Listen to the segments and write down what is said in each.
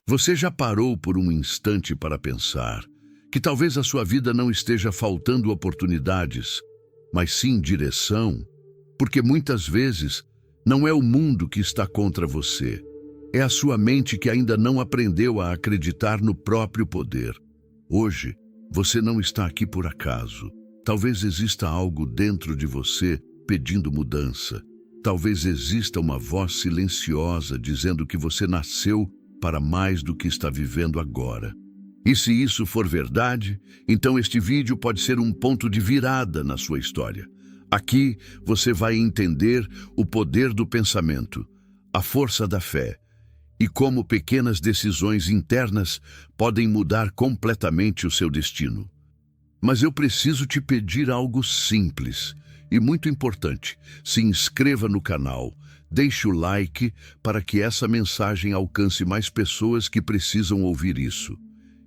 Você já parou por um instante para pensar que talvez a sua vida não esteja faltando oportunidades, mas sim direção? Porque muitas vezes não é o mundo que está contra você, é a sua mente que ainda não aprendeu a acreditar no próprio poder. Hoje, você não está aqui por acaso. Talvez exista algo dentro de você pedindo mudança. Talvez exista uma voz silenciosa dizendo que você nasceu para mais do que está vivendo agora. E se isso for verdade, então este vídeo pode ser um ponto de virada na sua história. Aqui você vai entender o poder do pensamento, a força da fé e como pequenas decisões internas podem mudar completamente o seu destino. Mas eu preciso te pedir algo simples e muito importante. Se inscreva no canal, deixe o like para que essa mensagem alcance mais pessoas que precisam ouvir isso.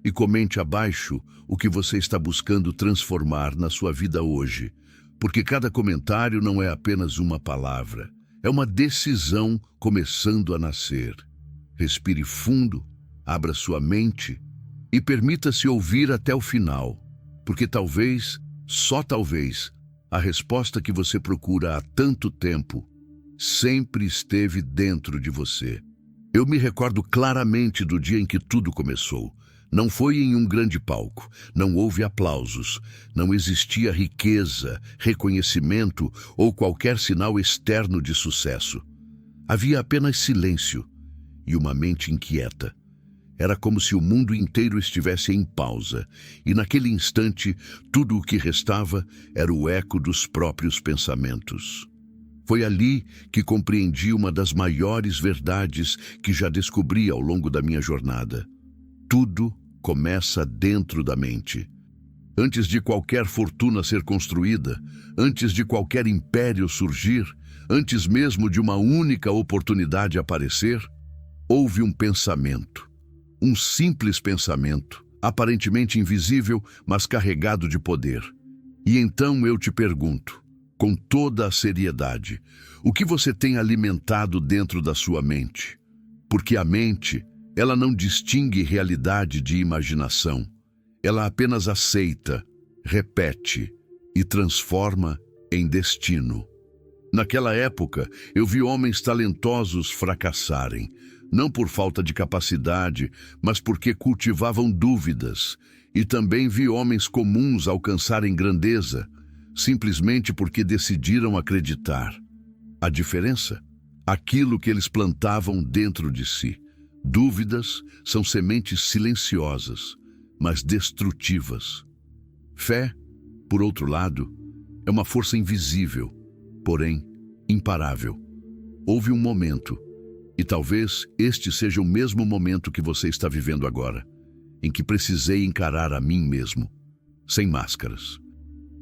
E comente abaixo o que você está buscando transformar na sua vida hoje, porque cada comentário não é apenas uma palavra, é uma decisão começando a nascer. Respire fundo, abra sua mente e permita-se ouvir até o final, porque talvez, só talvez, a resposta que você procura há tanto tempo sempre esteve dentro de você. Eu me recordo claramente do dia em que tudo começou. Não foi em um grande palco, não houve aplausos, não existia riqueza, reconhecimento ou qualquer sinal externo de sucesso. Havia apenas silêncio e uma mente inquieta. Era como se o mundo inteiro estivesse em pausa, e naquele instante, tudo o que restava era o eco dos próprios pensamentos. Foi ali que compreendi uma das maiores verdades que já descobri ao longo da minha jornada. Tudo começa dentro da mente. Antes de qualquer fortuna ser construída, antes de qualquer império surgir, antes mesmo de uma única oportunidade aparecer, houve um pensamento. Um simples pensamento, aparentemente invisível, mas carregado de poder. E então eu te pergunto, com toda a seriedade, o que você tem alimentado dentro da sua mente? Porque a mente, ela não distingue realidade de imaginação. Ela apenas aceita, repete e transforma em destino. Naquela época, eu vi homens talentosos fracassarem, não por falta de capacidade, mas porque cultivavam dúvidas. E também vi homens comuns alcançarem grandeza, simplesmente porque decidiram acreditar. A diferença? Aquilo que eles plantavam dentro de si. Dúvidas são sementes silenciosas, mas destrutivas. Fé, por outro lado, é uma força invisível, porém imparável. Houve um momento, e talvez este seja o mesmo momento que você está vivendo agora, em que precisei encarar a mim mesmo, sem máscaras,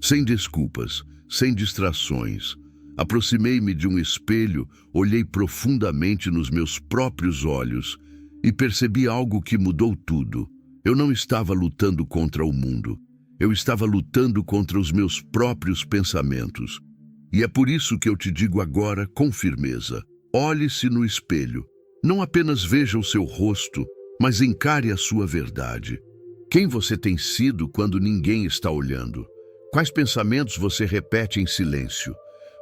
sem desculpas, sem distrações. Aproximei-me de um espelho, olhei profundamente nos meus próprios olhos e percebi algo que mudou tudo. Eu não estava lutando contra o mundo, eu estava lutando contra os meus próprios pensamentos. E é por isso que eu te digo agora com firmeza: olhe-se no espelho. Não apenas veja o seu rosto, mas encare a sua verdade. Quem você tem sido quando ninguém está olhando? Quais pensamentos você repete em silêncio?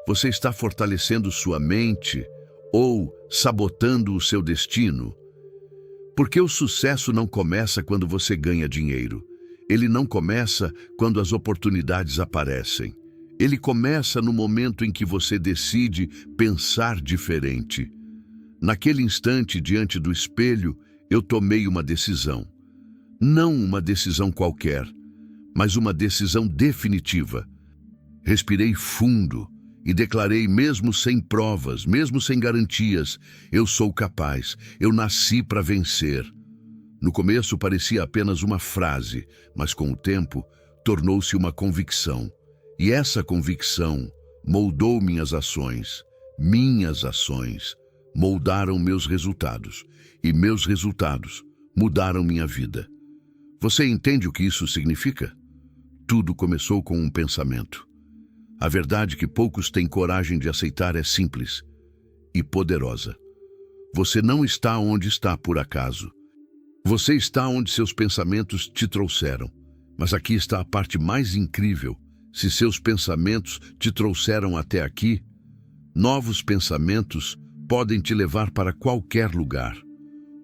Você está fortalecendo sua mente ou sabotando o seu destino? Porque o sucesso não começa quando você ganha dinheiro. Ele não começa quando as oportunidades aparecem. Ele começa no momento em que você decide pensar diferente. Naquele instante, diante do espelho, eu tomei uma decisão. Não uma decisão qualquer, mas uma decisão definitiva. Respirei fundo e declarei, mesmo sem provas, mesmo sem garantias: eu sou capaz, eu nasci para vencer. No começo parecia apenas uma frase, mas com o tempo tornou-se uma convicção. E essa convicção moldou minhas ações. Minhas ações moldaram meus resultados. E meus resultados mudaram minha vida. Você entende o que isso significa? Tudo começou com um pensamento. A verdade que poucos têm coragem de aceitar é simples e poderosa. Você não está onde está por acaso. Você está onde seus pensamentos te trouxeram. Mas aqui está a parte mais incrível. Se seus pensamentos te trouxeram até aqui, novos pensamentos podem te levar para qualquer lugar.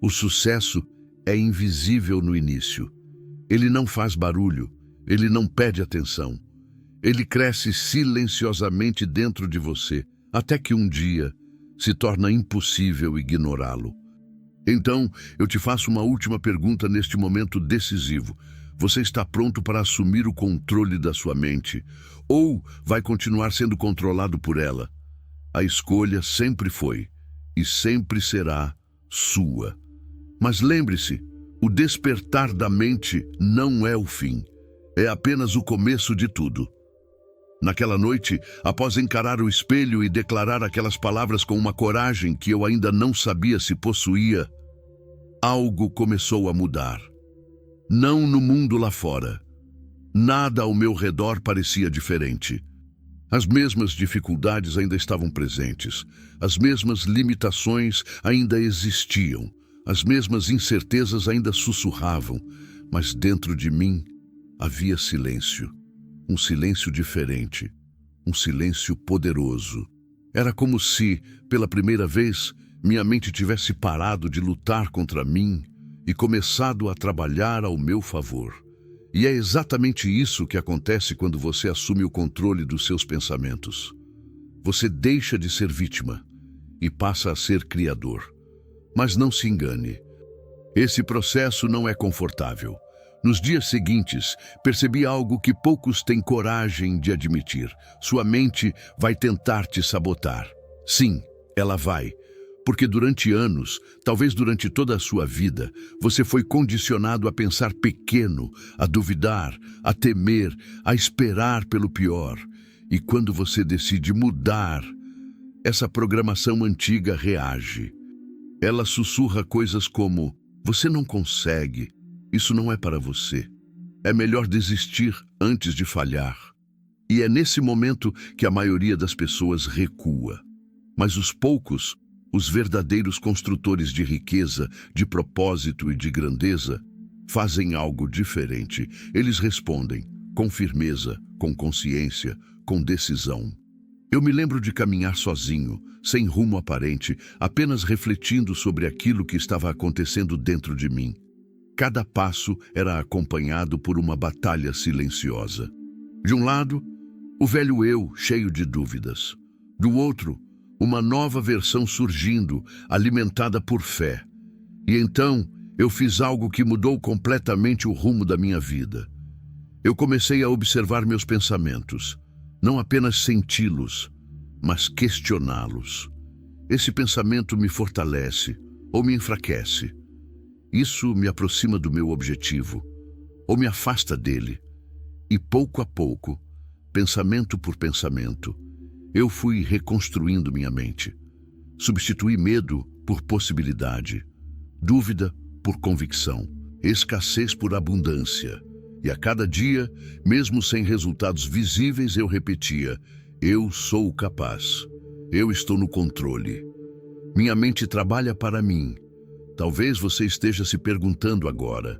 O sucesso é invisível no início. Ele não faz barulho, ele não pede atenção. Ele cresce silenciosamente dentro de você, até que um dia se torna impossível ignorá-lo. Então, eu te faço uma última pergunta neste momento decisivo. Você está pronto para assumir o controle da sua mente? Ou vai continuar sendo controlado por ela? A escolha sempre foi e sempre será sua. Mas lembre-se, o despertar da mente não é o fim. É apenas o começo de tudo. Naquela noite, após encarar o espelho e declarar aquelas palavras com uma coragem que eu ainda não sabia se possuía, algo começou a mudar. Não no mundo lá fora. Nada ao meu redor parecia diferente. As mesmas dificuldades ainda estavam presentes. As mesmas limitações ainda existiam. As mesmas incertezas ainda sussurravam. Mas dentro de mim havia silêncio. Um silêncio diferente. Um silêncio poderoso. Era como se, pela primeira vez, minha mente tivesse parado de lutar contra mim e começado a trabalhar ao meu favor. E é exatamente isso que acontece quando você assume o controle dos seus pensamentos. Você deixa de ser vítima e passa a ser criador. Mas não se engane. Esse processo não é confortável. Nos dias seguintes, percebi algo que poucos têm coragem de admitir. Sua mente vai tentar te sabotar. Sim, ela vai. Porque durante anos, talvez durante toda a sua vida, você foi condicionado a pensar pequeno, a duvidar, a temer, a esperar pelo pior. E quando você decide mudar, essa programação antiga reage. Ela sussurra coisas como: você não consegue, isso não é para você. É melhor desistir antes de falhar. E é nesse momento que a maioria das pessoas recua. Mas os poucos, os verdadeiros construtores de riqueza, de propósito e de grandeza, fazem algo diferente. Eles respondem com firmeza, com consciência, com decisão. Eu me lembro de caminhar sozinho, sem rumo aparente, apenas refletindo sobre aquilo que estava acontecendo dentro de mim. Cada passo era acompanhado por uma batalha silenciosa. De um lado, o velho eu, cheio de dúvidas. Do outro, uma nova versão surgindo, alimentada por fé. E então, eu fiz algo que mudou completamente o rumo da minha vida. Eu comecei a observar meus pensamentos, não apenas senti-los, mas questioná-los. Esse pensamento me fortalece ou me enfraquece. Isso me aproxima do meu objetivo ou me afasta dele. E pouco a pouco, pensamento por pensamento, eu fui reconstruindo minha mente. Substituí medo por possibilidade, dúvida por convicção, escassez por abundância. E a cada dia, mesmo sem resultados visíveis, eu repetia: eu sou capaz, eu estou no controle. Minha mente trabalha para mim. Talvez você esteja se perguntando agora: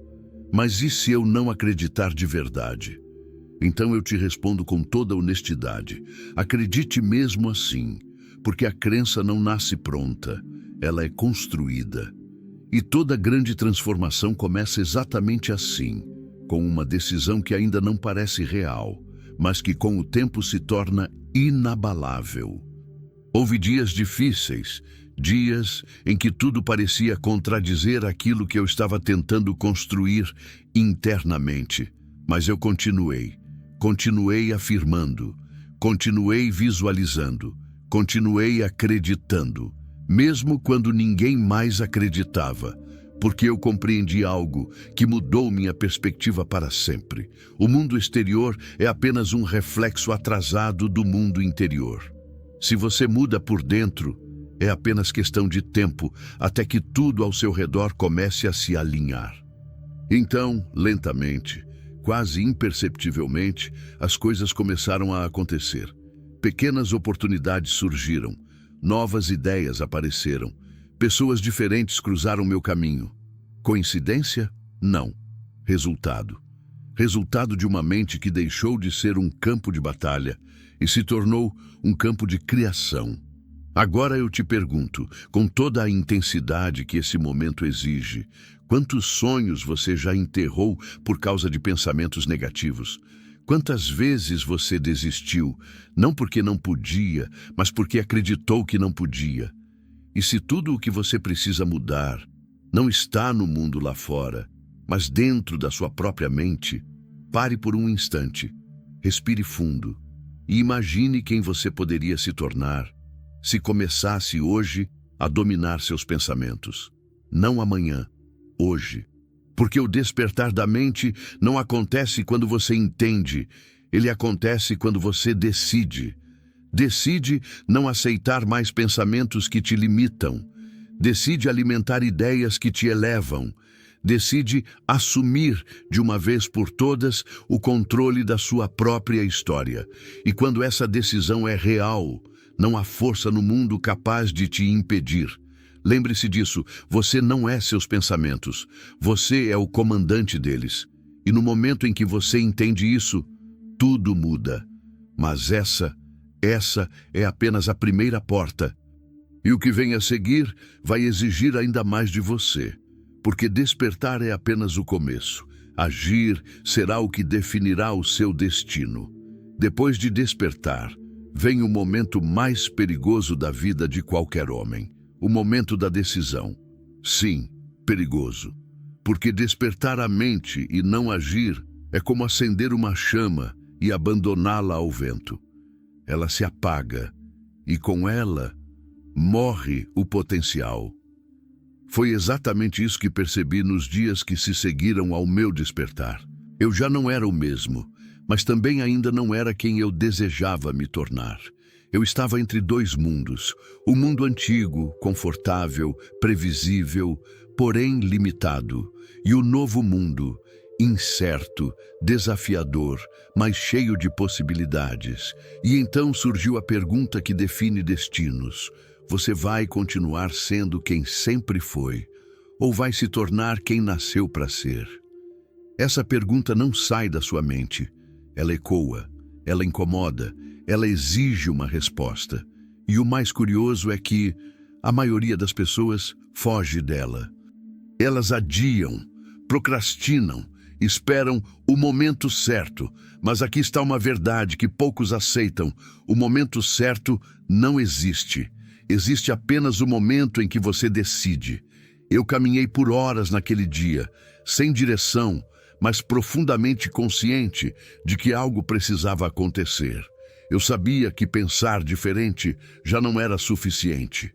mas e se eu não acreditar de verdade? Então eu te respondo com toda honestidade: acredite mesmo assim, porque a crença não nasce pronta, ela é construída. E toda grande transformação começa exatamente assim, com uma decisão que ainda não parece real, mas que com o tempo se torna inabalável. Houve dias difíceis, dias em que tudo parecia contradizer aquilo que eu estava tentando construir internamente, mas eu continuei afirmando, continuei visualizando, continuei acreditando, mesmo quando ninguém mais acreditava, porque eu compreendi algo que mudou minha perspectiva para sempre. O mundo exterior é apenas um reflexo atrasado do mundo interior. Se você muda por dentro, é apenas questão de tempo até que tudo ao seu redor comece a se alinhar. Então, lentamente, quase imperceptivelmente, as coisas começaram a acontecer. Pequenas oportunidades surgiram, novas ideias apareceram, pessoas diferentes cruzaram meu caminho. Coincidência? Não. Resultado. Resultado de uma mente que deixou de ser um campo de batalha e se tornou um campo de criação. Agora eu te pergunto, com toda a intensidade que esse momento exige, quantos sonhos você já enterrou por causa de pensamentos negativos? Quantas vezes você desistiu, não porque não podia, mas porque acreditou que não podia? E se tudo o que você precisa mudar não está no mundo lá fora, mas dentro da sua própria mente, pare por um instante, respire fundo e imagine quem você poderia se tornar se começasse hoje a dominar seus pensamentos. Não amanhã, hoje. Porque o despertar da mente não acontece quando você entende, ele acontece quando você decide. Decide não aceitar mais pensamentos que te limitam. Decide alimentar ideias que te elevam. Decide assumir de uma vez por todas o controle da sua própria história. E quando essa decisão é real, não há força no mundo capaz de te impedir. Lembre-se disso, você não é seus pensamentos, você é o comandante deles. E no momento em que você entende isso, tudo muda. Mas essa é apenas a primeira porta. E o que vem a seguir vai exigir ainda mais de você. Porque despertar é apenas o começo. Agir será o que definirá o seu destino. Depois de despertar, vem o momento mais perigoso da vida de qualquer homem. O momento da decisão. Sim, perigoso. Porque despertar a mente e não agir é como acender uma chama e abandoná-la ao vento. Ela se apaga e com ela morre o potencial. Foi exatamente isso que percebi nos dias que se seguiram ao meu despertar. Eu já não era o mesmo, mas também ainda não era quem eu desejava me tornar. Eu estava entre dois mundos, o mundo antigo, confortável, previsível, porém limitado, e o novo mundo, incerto, desafiador, mas cheio de possibilidades. E então surgiu a pergunta que define destinos. Você vai continuar sendo quem sempre foi, ou vai se tornar quem nasceu para ser? Essa pergunta não sai da sua mente. Ela ecoa, ela incomoda, ela exige uma resposta. E o mais curioso é que a maioria das pessoas foge dela. Elas adiam, procrastinam, esperam o momento certo. Mas aqui está uma verdade que poucos aceitam. O momento certo não existe. Existe apenas o momento em que você decide. Eu caminhei por horas naquele dia, sem direção, mas profundamente consciente de que algo precisava acontecer. Eu sabia que pensar diferente já não era suficiente.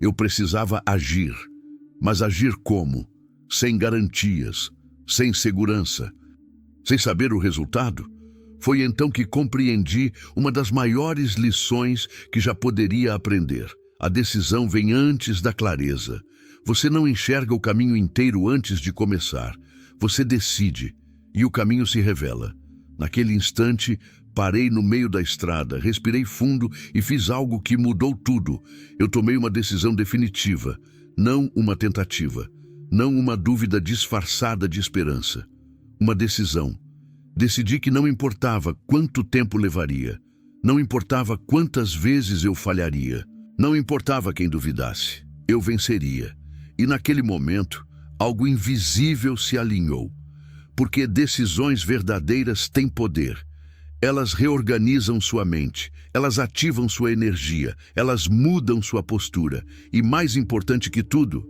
Eu precisava agir. Mas agir como? Sem garantias, sem segurança, sem saber o resultado? Foi então que compreendi uma das maiores lições que já poderia aprender. A decisão vem antes da clareza. Você não enxerga o caminho inteiro antes de começar. Você decide e o caminho se revela. Naquele instante, parei no meio da estrada, respirei fundo e fiz algo que mudou tudo. Eu tomei uma decisão definitiva, não uma tentativa, não uma dúvida disfarçada de esperança. Uma decisão. Decidi que não importava quanto tempo levaria, não importava quantas vezes eu falharia, não importava quem duvidasse, eu venceria. E naquele momento, algo invisível se alinhou. Porque decisões verdadeiras têm poder. Elas reorganizam sua mente, elas ativam sua energia, elas mudam sua postura e, mais importante que tudo,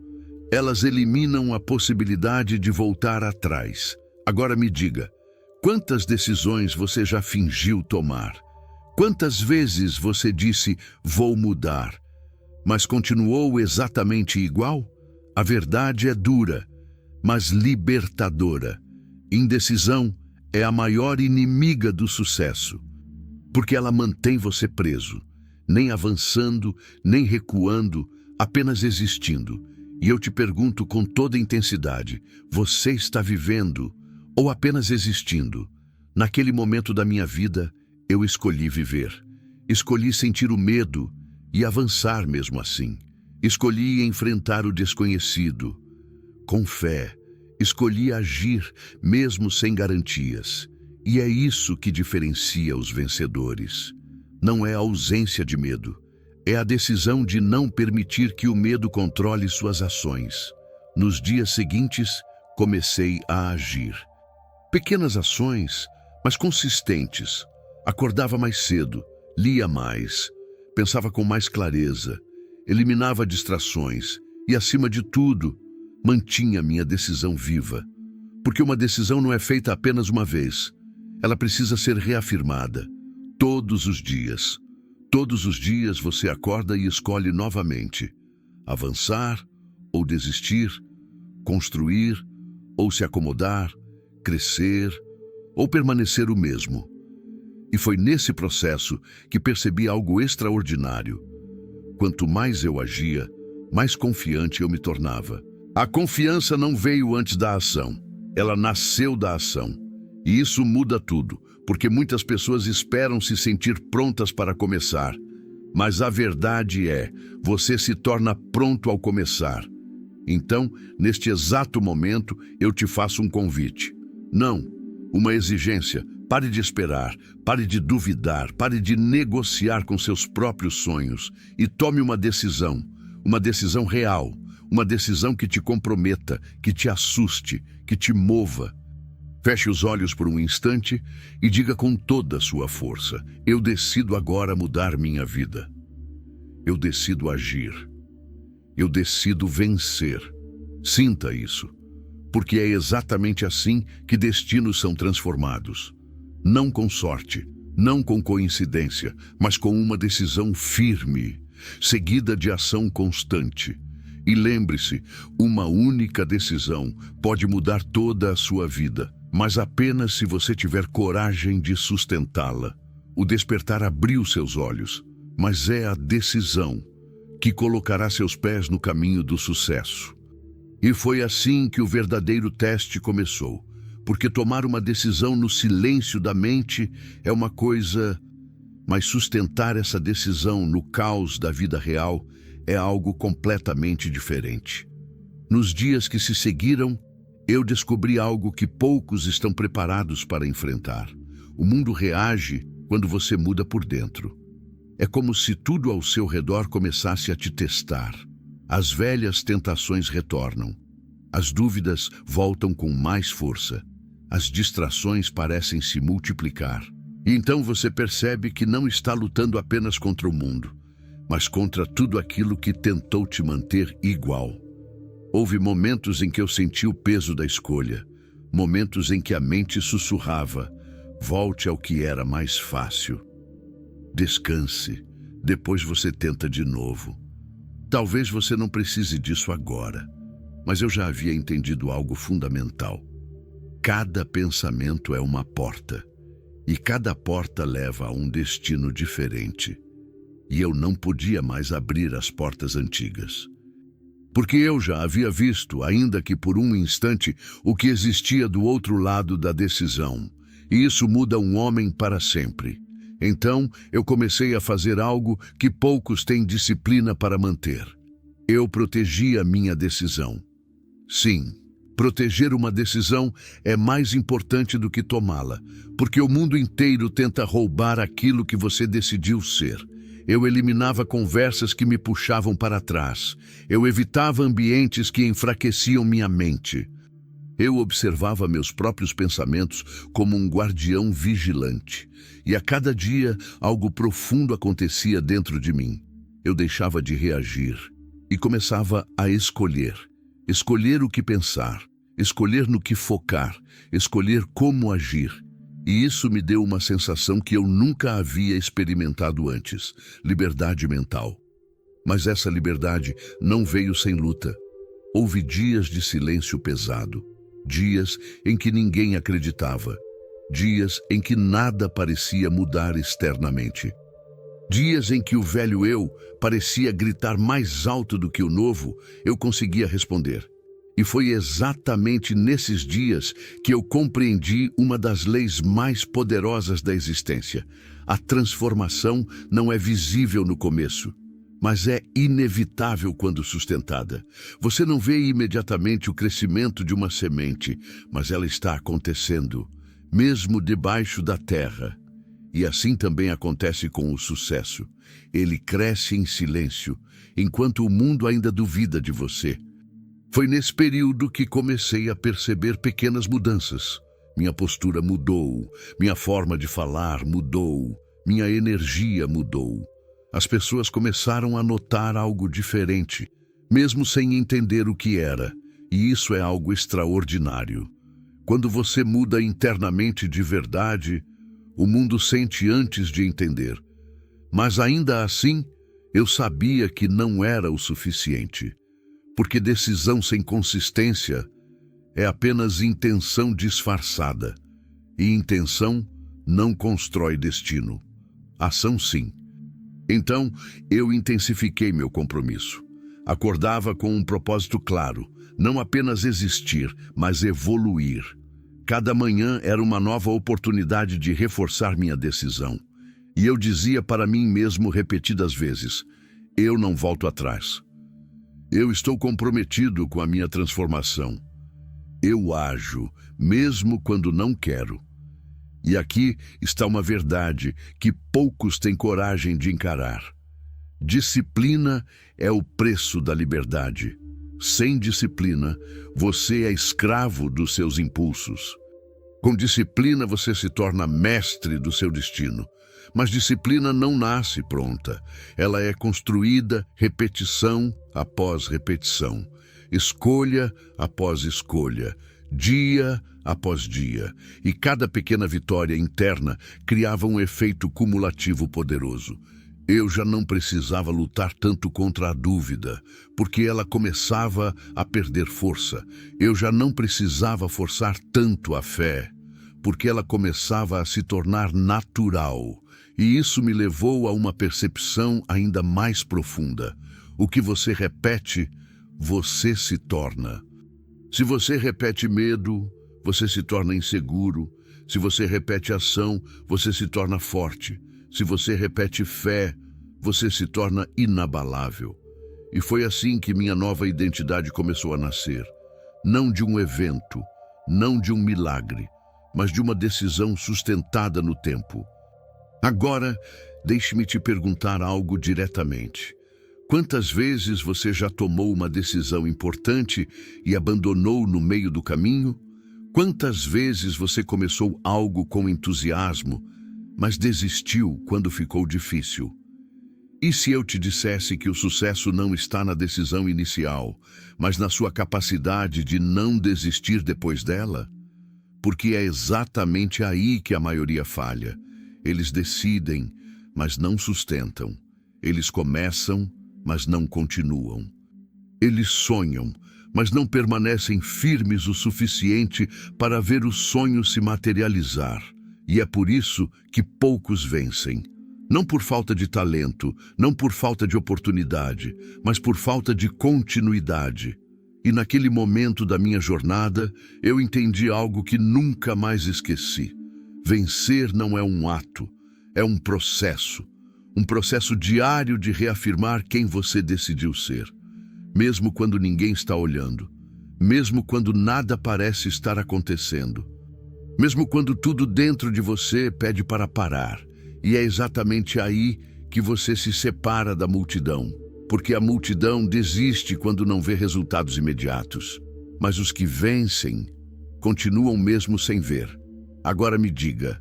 elas eliminam a possibilidade de voltar atrás. Agora me diga, quantas decisões você já fingiu tomar? Quantas vezes você disse, vou mudar, mas continuou exatamente igual? A verdade é dura, mas libertadora. Indecisão é a maior inimiga do sucesso, porque ela mantém você preso, nem avançando, nem recuando, apenas existindo. E eu te pergunto com toda intensidade, você está vivendo ou apenas existindo? Naquele momento da minha vida, eu escolhi viver. Escolhi sentir o medo e avançar mesmo assim. Escolhi enfrentar o desconhecido, Com fé, escolhi agir mesmo sem garantias. E é isso que diferencia os vencedores. Não é a ausência de medo, é a decisão de não permitir que o medo controle suas ações. Nos dias seguintes, comecei a agir. Pequenas ações, mas consistentes. Acordava mais cedo, lia mais, pensava com mais clareza, eliminava distrações e, acima de tudo, mantinha minha decisão viva. Porque uma decisão não é feita apenas uma vez. Ela precisa ser reafirmada todos os dias. Todos os dias você acorda e escolhe novamente avançar ou desistir, construir ou se acomodar, crescer ou permanecer o mesmo. E foi nesse processo que percebi algo extraordinário. Quanto mais eu agia, mais confiante eu me tornava. A confiança não veio antes da ação, ela nasceu da ação. E isso muda tudo, porque muitas pessoas esperam se sentir prontas para começar. Mas a verdade é, você se torna pronto ao começar. Então, neste exato momento, eu te faço um convite. Não, uma exigência. Pare de esperar, pare de duvidar, pare de negociar com seus próprios sonhos e tome uma decisão real, uma decisão que te comprometa, que te assuste, que te mova. Feche os olhos por um instante e diga com toda a sua força: eu decido agora mudar minha vida. Eu decido agir. Eu decido vencer. Sinta isso, porque é exatamente assim que destinos são transformados. Não com sorte, não com coincidência, mas com uma decisão firme, seguida de ação constante. E lembre-se, uma única decisão pode mudar toda a sua vida, mas apenas se você tiver coragem de sustentá-la. O despertar abriu seus olhos, mas é a decisão que colocará seus pés no caminho do sucesso. E foi assim que o verdadeiro teste começou, porque tomar uma decisão no silêncio da mente é uma coisa, mas sustentar essa decisão no caos da vida real é algo completamente diferente. Nos dias que se seguiram, eu descobri algo que poucos estão preparados para enfrentar. O mundo reage quando você muda por dentro. É como se tudo ao seu redor começasse a te testar. As velhas tentações retornam. As dúvidas voltam com mais força. As distrações parecem se multiplicar. E então você percebe que não está lutando apenas contra o mundo, mas contra tudo aquilo que tentou te manter igual. Houve momentos em que eu senti o peso da escolha, momentos em que a mente sussurrava: volte ao que era mais fácil. Descanse, depois você tenta de novo. Talvez você não precise disso agora, mas eu já havia entendido algo fundamental. Cada pensamento é uma porta, e cada porta leva a um destino diferente. E eu não podia mais abrir as portas antigas. Porque eu já havia visto, ainda que por um instante, o que existia do outro lado da decisão. E isso muda um homem para sempre. Então, eu comecei a fazer algo que poucos têm disciplina para manter. Eu protegi a minha decisão. Sim, proteger uma decisão é mais importante do que tomá-la, porque o mundo inteiro tenta roubar aquilo que você decidiu ser. Eu eliminava conversas que me puxavam para trás. Eu evitava ambientes que enfraqueciam minha mente. Eu observava meus próprios pensamentos como um guardião vigilante. E a cada dia, algo profundo acontecia dentro de mim. Eu deixava de reagir e começava a escolher. Escolher o que pensar, escolher no que focar, escolher como agir. E isso me deu uma sensação que eu nunca havia experimentado antes: liberdade mental. Mas essa liberdade não veio sem luta. Houve dias de silêncio pesado, dias em que ninguém acreditava, dias em que nada parecia mudar externamente. Dias em que o velho eu parecia gritar mais alto do que o novo, eu conseguia responder. E foi exatamente nesses dias que eu compreendi uma das leis mais poderosas da existência. A transformação não é visível no começo, mas é inevitável quando sustentada. Você não vê imediatamente o crescimento de uma semente, mas ela está acontecendo, mesmo debaixo da terra. E assim também acontece com o sucesso. Ele cresce em silêncio, enquanto o mundo ainda duvida de você. Foi nesse período que comecei a perceber pequenas mudanças. Minha postura mudou, minha forma de falar mudou, minha energia mudou. As pessoas começaram a notar algo diferente, mesmo sem entender o que era, e isso é algo extraordinário. Quando você muda internamente de verdade, o mundo sente antes de entender. Mas ainda assim, eu sabia que não era o suficiente, porque decisão sem consistência é apenas intenção disfarçada, e intenção não constrói destino. Ação sim. Então, eu intensifiquei meu compromisso. Acordava com um propósito claro, não apenas existir, mas evoluir. Cada manhã era uma nova oportunidade de reforçar minha decisão. E eu dizia para mim mesmo repetidas vezes: eu não volto atrás. Eu estou comprometido com a minha transformação. Eu ajo, mesmo quando não quero. E aqui está uma verdade que poucos têm coragem de encarar. Disciplina é o preço da liberdade. Sem disciplina, você é escravo dos seus impulsos. Com disciplina, você se torna mestre do seu destino. Mas disciplina não nasce pronta. Ela é construída repetição após repetição, escolha após escolha, dia após dia, e cada pequena vitória interna criava um efeito cumulativo poderoso. Eu já não precisava lutar tanto contra a dúvida, porque ela começava a perder força. Eu já não precisava forçar tanto a fé, porque ela começava a se tornar natural. E isso me levou a uma percepção ainda mais profunda. O que você repete, você se torna. Se você repete medo, você se torna inseguro. Se você repete ação, você se torna forte. Se você repete fé, você se torna inabalável. E foi assim que minha nova identidade começou a nascer. Não de um evento, não de um milagre, mas de uma decisão sustentada no tempo. Agora, deixe-me te perguntar algo diretamente. Quantas vezes você já tomou uma decisão importante e abandonou no meio do caminho? Quantas vezes você começou algo com entusiasmo, mas desistiu quando ficou difícil? E se eu te dissesse que o sucesso não está na decisão inicial, mas na sua capacidade de não desistir depois dela? Porque é exatamente aí que a maioria falha. Eles decidem, mas não sustentam. Eles começam, mas não continuam. Eles sonham, mas não permanecem firmes o suficiente para ver o sonho se materializar. E é por isso que poucos vencem. Não por falta de talento, não por falta de oportunidade, mas por falta de continuidade. E naquele momento da minha jornada, eu entendi algo que nunca mais esqueci. Vencer não é um ato, é um processo diário de reafirmar quem você decidiu ser. Mesmo quando ninguém está olhando, mesmo quando nada parece estar acontecendo, mesmo quando tudo dentro de você pede para parar. E é exatamente aí que você se separa da multidão, porque a multidão desiste quando não vê resultados imediatos. Mas os que vencem continuam mesmo sem ver. Agora me diga,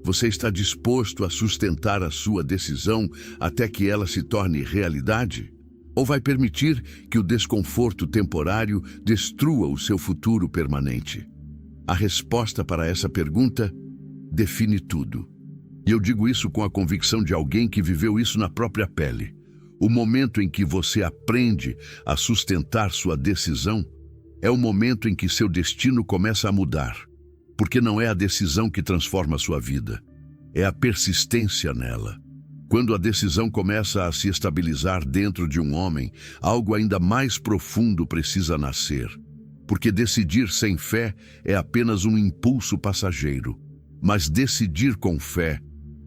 você está disposto a sustentar a sua decisão até que ela se torne realidade? Ou vai permitir que o desconforto temporário destrua o seu futuro permanente? A resposta para essa pergunta define tudo. E eu digo isso com a convicção de alguém que viveu isso na própria pele. O momento em que você aprende a sustentar sua decisão é o momento em que seu destino começa a mudar. Porque não é a decisão que transforma a sua vida, é a persistência nela. Quando a decisão começa a se estabilizar dentro de um homem, algo ainda mais profundo precisa nascer. Porque decidir sem fé é apenas um impulso passageiro. Mas decidir com fé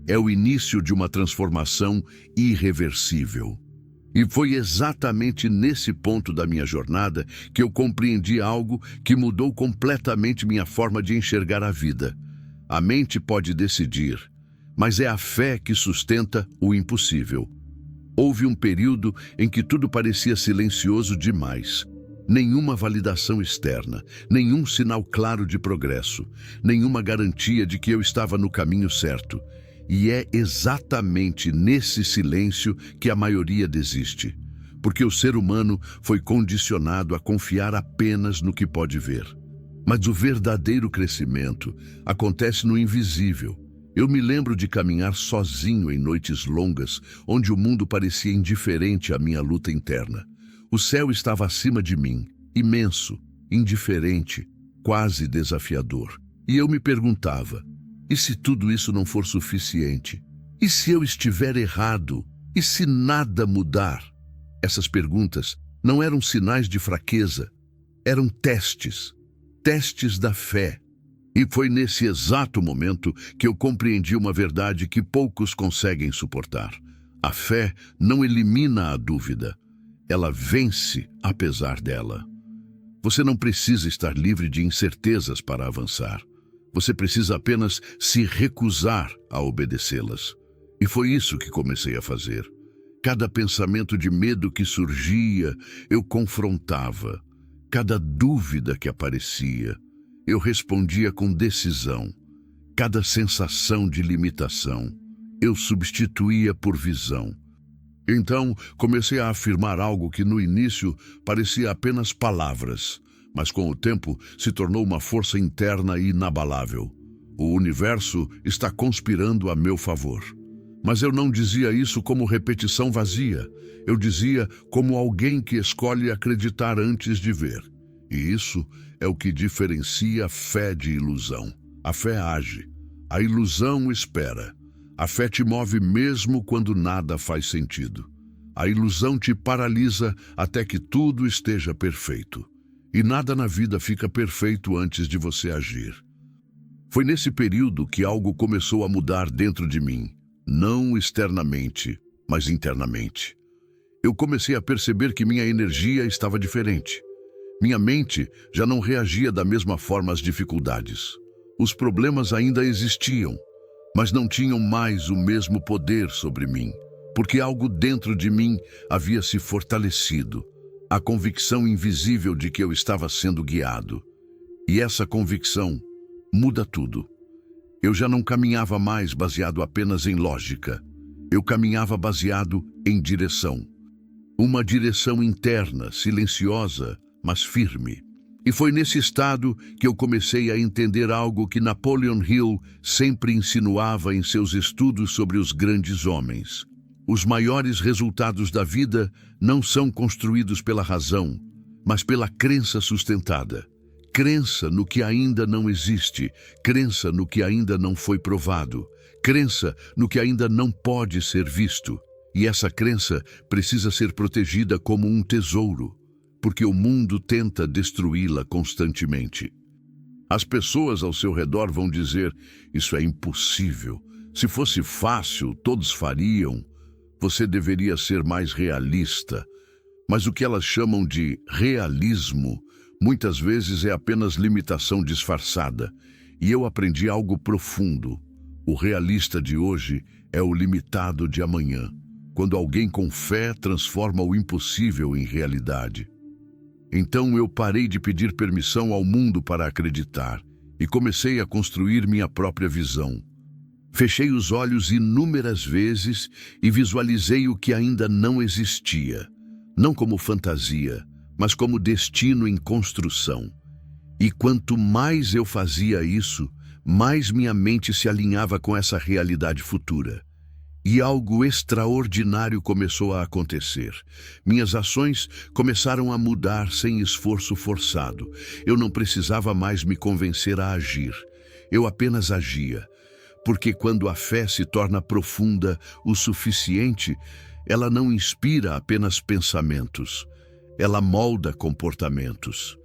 é o início de uma transformação irreversível. E foi exatamente nesse ponto da minha jornada que eu compreendi algo que mudou completamente minha forma de enxergar a vida. A mente pode decidir, mas é a fé que sustenta o impossível. Houve um período em que tudo parecia silencioso demais. Nenhuma validação externa, nenhum sinal claro de progresso, nenhuma garantia de que eu estava no caminho certo. E é exatamente nesse silêncio que a maioria desiste, porque o ser humano foi condicionado a confiar apenas no que pode ver. Mas o verdadeiro crescimento acontece no invisível. Eu me lembro de caminhar sozinho em noites longas, onde o mundo parecia indiferente à minha luta interna. O céu estava acima de mim, imenso, indiferente, quase desafiador. E eu me perguntava: e se tudo isso não for suficiente? E se eu estiver errado? E se nada mudar? Essas perguntas não eram sinais de fraqueza, eram testes da fé. E foi nesse exato momento que eu compreendi uma verdade que poucos conseguem suportar. A fé não elimina a dúvida, ela vence apesar dela. Você não precisa estar livre de incertezas para avançar. Você precisa apenas se recusar a obedecê-las. E foi isso que comecei a fazer. Cada pensamento de medo que surgia, eu confrontava. Cada dúvida que aparecia, eu respondia com decisão. Cada sensação de limitação, eu substituía por visão. Então, comecei a afirmar algo que no início parecia apenas palavras, mas com o tempo se tornou uma força interna inabalável. O universo está conspirando a meu favor. Mas eu não dizia isso como repetição vazia. Eu dizia como alguém que escolhe acreditar antes de ver. E isso é o que diferencia a fé de ilusão. A fé age. A ilusão espera. A fé te move mesmo quando nada faz sentido. A ilusão te paralisa até que tudo esteja perfeito. E nada na vida fica perfeito antes de você agir. Foi nesse período que algo começou a mudar dentro de mim. Não externamente, mas internamente. Eu comecei a perceber que minha energia estava diferente. Minha mente já não reagia da mesma forma às dificuldades. Os problemas ainda existiam, mas não tinham mais o mesmo poder sobre mim, porque algo dentro de mim havia se fortalecido, a convicção invisível de que eu estava sendo guiado. E essa convicção muda tudo. Eu já não caminhava mais baseado apenas em lógica. Eu caminhava baseado em direção. Uma direção interna, silenciosa, mas firme. E foi nesse estado que eu comecei a entender algo que Napoleon Hill sempre insinuava em seus estudos sobre os grandes homens. Os maiores resultados da vida não são construídos pela razão, mas pela crença sustentada. Crença no que ainda não existe, crença no que ainda não foi provado, crença no que ainda não pode ser visto. E essa crença precisa ser protegida como um tesouro, porque o mundo tenta destruí-la constantemente. As pessoas ao seu redor vão dizer: isso é impossível. Se fosse fácil, todos fariam. Você deveria ser mais realista. Mas o que elas chamam de realismo, muitas vezes é apenas limitação disfarçada. E eu aprendi algo profundo. O realista de hoje é o limitado de amanhã, quando alguém com fé transforma o impossível em realidade. Então eu parei de pedir permissão ao mundo para acreditar e comecei a construir minha própria visão. Fechei os olhos inúmeras vezes e visualizei o que ainda não existia, não como fantasia, mas como destino em construção. E quanto mais eu fazia isso, mais minha mente se alinhava com essa realidade futura. E algo extraordinário começou a acontecer. Minhas ações começaram a mudar sem esforço forçado. Eu não precisava mais me convencer a agir. Eu apenas agia. Porque quando a fé se torna profunda o suficiente, ela não inspira apenas pensamentos. Ela molda comportamentos.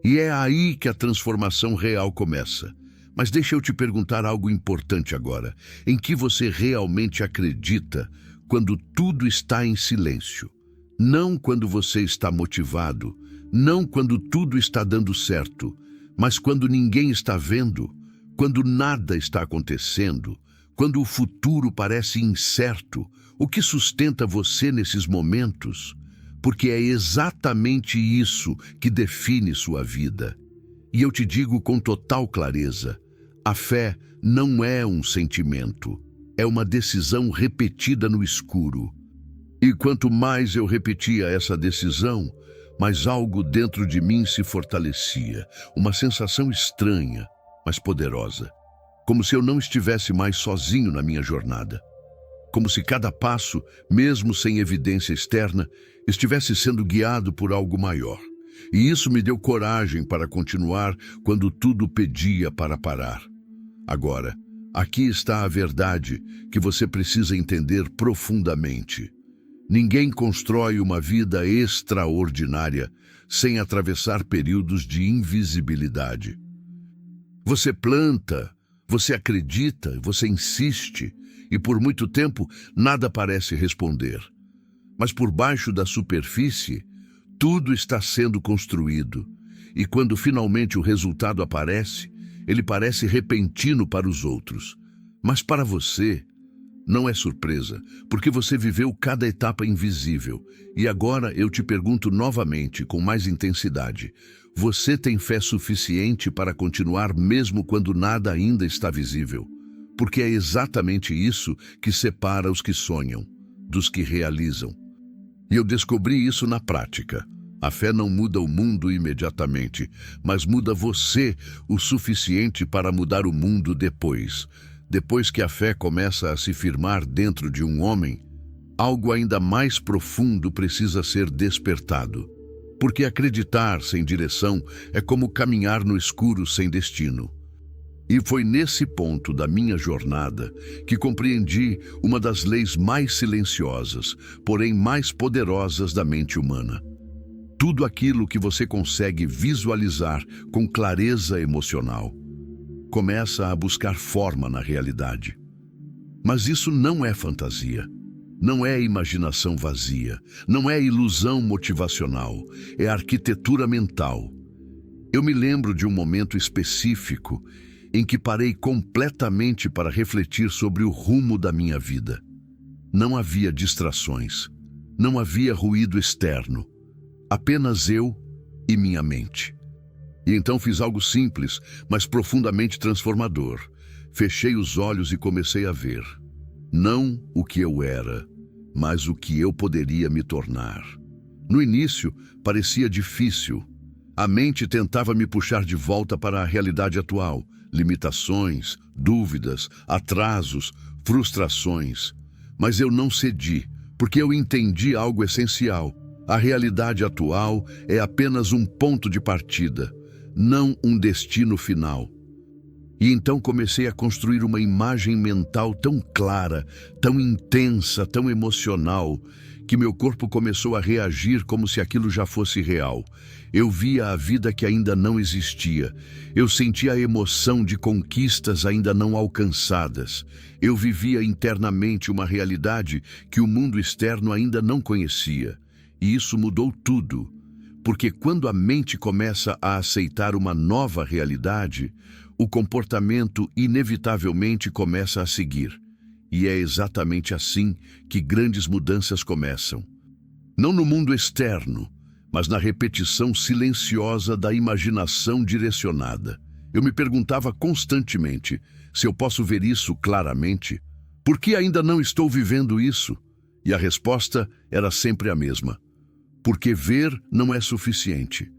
E é aí que a transformação real começa. Mas deixa eu te perguntar algo importante agora. Em que você realmente acredita quando tudo está em silêncio? Não quando você está motivado, não quando tudo está dando certo, mas quando ninguém está vendo, quando nada está acontecendo, quando o futuro parece incerto. O que sustenta você nesses momentos? Porque é exatamente isso que define sua vida. E eu te digo com total clareza, a fé não é um sentimento, é uma decisão repetida no escuro. E quanto mais eu repetia essa decisão, mais algo dentro de mim se fortalecia, uma sensação estranha, mas poderosa, como se eu não estivesse mais sozinho na minha jornada. Como se cada passo, mesmo sem evidência externa, estivesse sendo guiado por algo maior. E isso me deu coragem para continuar quando tudo pedia para parar. Agora, aqui está a verdade que você precisa entender profundamente. Ninguém constrói uma vida extraordinária sem atravessar períodos de invisibilidade. Você planta, você acredita, você insiste, e por muito tempo nada parece responder. Mas por baixo da superfície, tudo está sendo construído, e quando finalmente o resultado aparece, ele parece repentino para os outros. Mas para você, não é surpresa, porque você viveu cada etapa invisível. E agora eu te pergunto novamente, com mais intensidade: você tem fé suficiente para continuar mesmo quando nada ainda está visível? Porque é exatamente isso que separa os que sonham dos que realizam. E eu descobri isso na prática. A fé não muda o mundo imediatamente, mas muda você o suficiente para mudar o mundo depois. Depois que a fé começa a se firmar dentro de um homem, algo ainda mais profundo precisa ser despertado. Porque acreditar sem direção é como caminhar no escuro sem destino. E foi nesse ponto da minha jornada que compreendi uma das leis mais silenciosas, porém mais poderosas da mente humana. Tudo aquilo que você consegue visualizar com clareza emocional começa a buscar forma na realidade. Mas isso não é fantasia, não é imaginação vazia, não é ilusão motivacional, é arquitetura mental. Eu me lembro de um momento específico em que parei completamente para refletir sobre o rumo da minha vida. Não havia distrações, não havia ruído externo, apenas eu e minha mente. E então fiz algo simples, mas profundamente transformador. Fechei os olhos e comecei a ver, não o que eu era, mas o que eu poderia me tornar. No início, parecia difícil. A mente tentava me puxar de volta para a realidade atual, limitações, dúvidas, atrasos, frustrações. Mas eu não cedi, porque eu entendi algo essencial. A realidade atual é apenas um ponto de partida, não um destino final. E então comecei a construir uma imagem mental tão clara, tão intensa, tão emocional, que meu corpo começou a reagir como se aquilo já fosse real. Eu via a vida que ainda não existia. Eu sentia a emoção de conquistas ainda não alcançadas. Eu vivia internamente uma realidade que o mundo externo ainda não conhecia. E isso mudou tudo. Porque quando a mente começa a aceitar uma nova realidade, o comportamento inevitavelmente começa a seguir. E é exatamente assim que grandes mudanças começam. Não no mundo externo, mas na repetição silenciosa da imaginação direcionada. Eu me perguntava constantemente se eu posso ver isso claramente. Por que ainda não estou vivendo isso? E a resposta era sempre a mesma. Porque ver não é suficiente.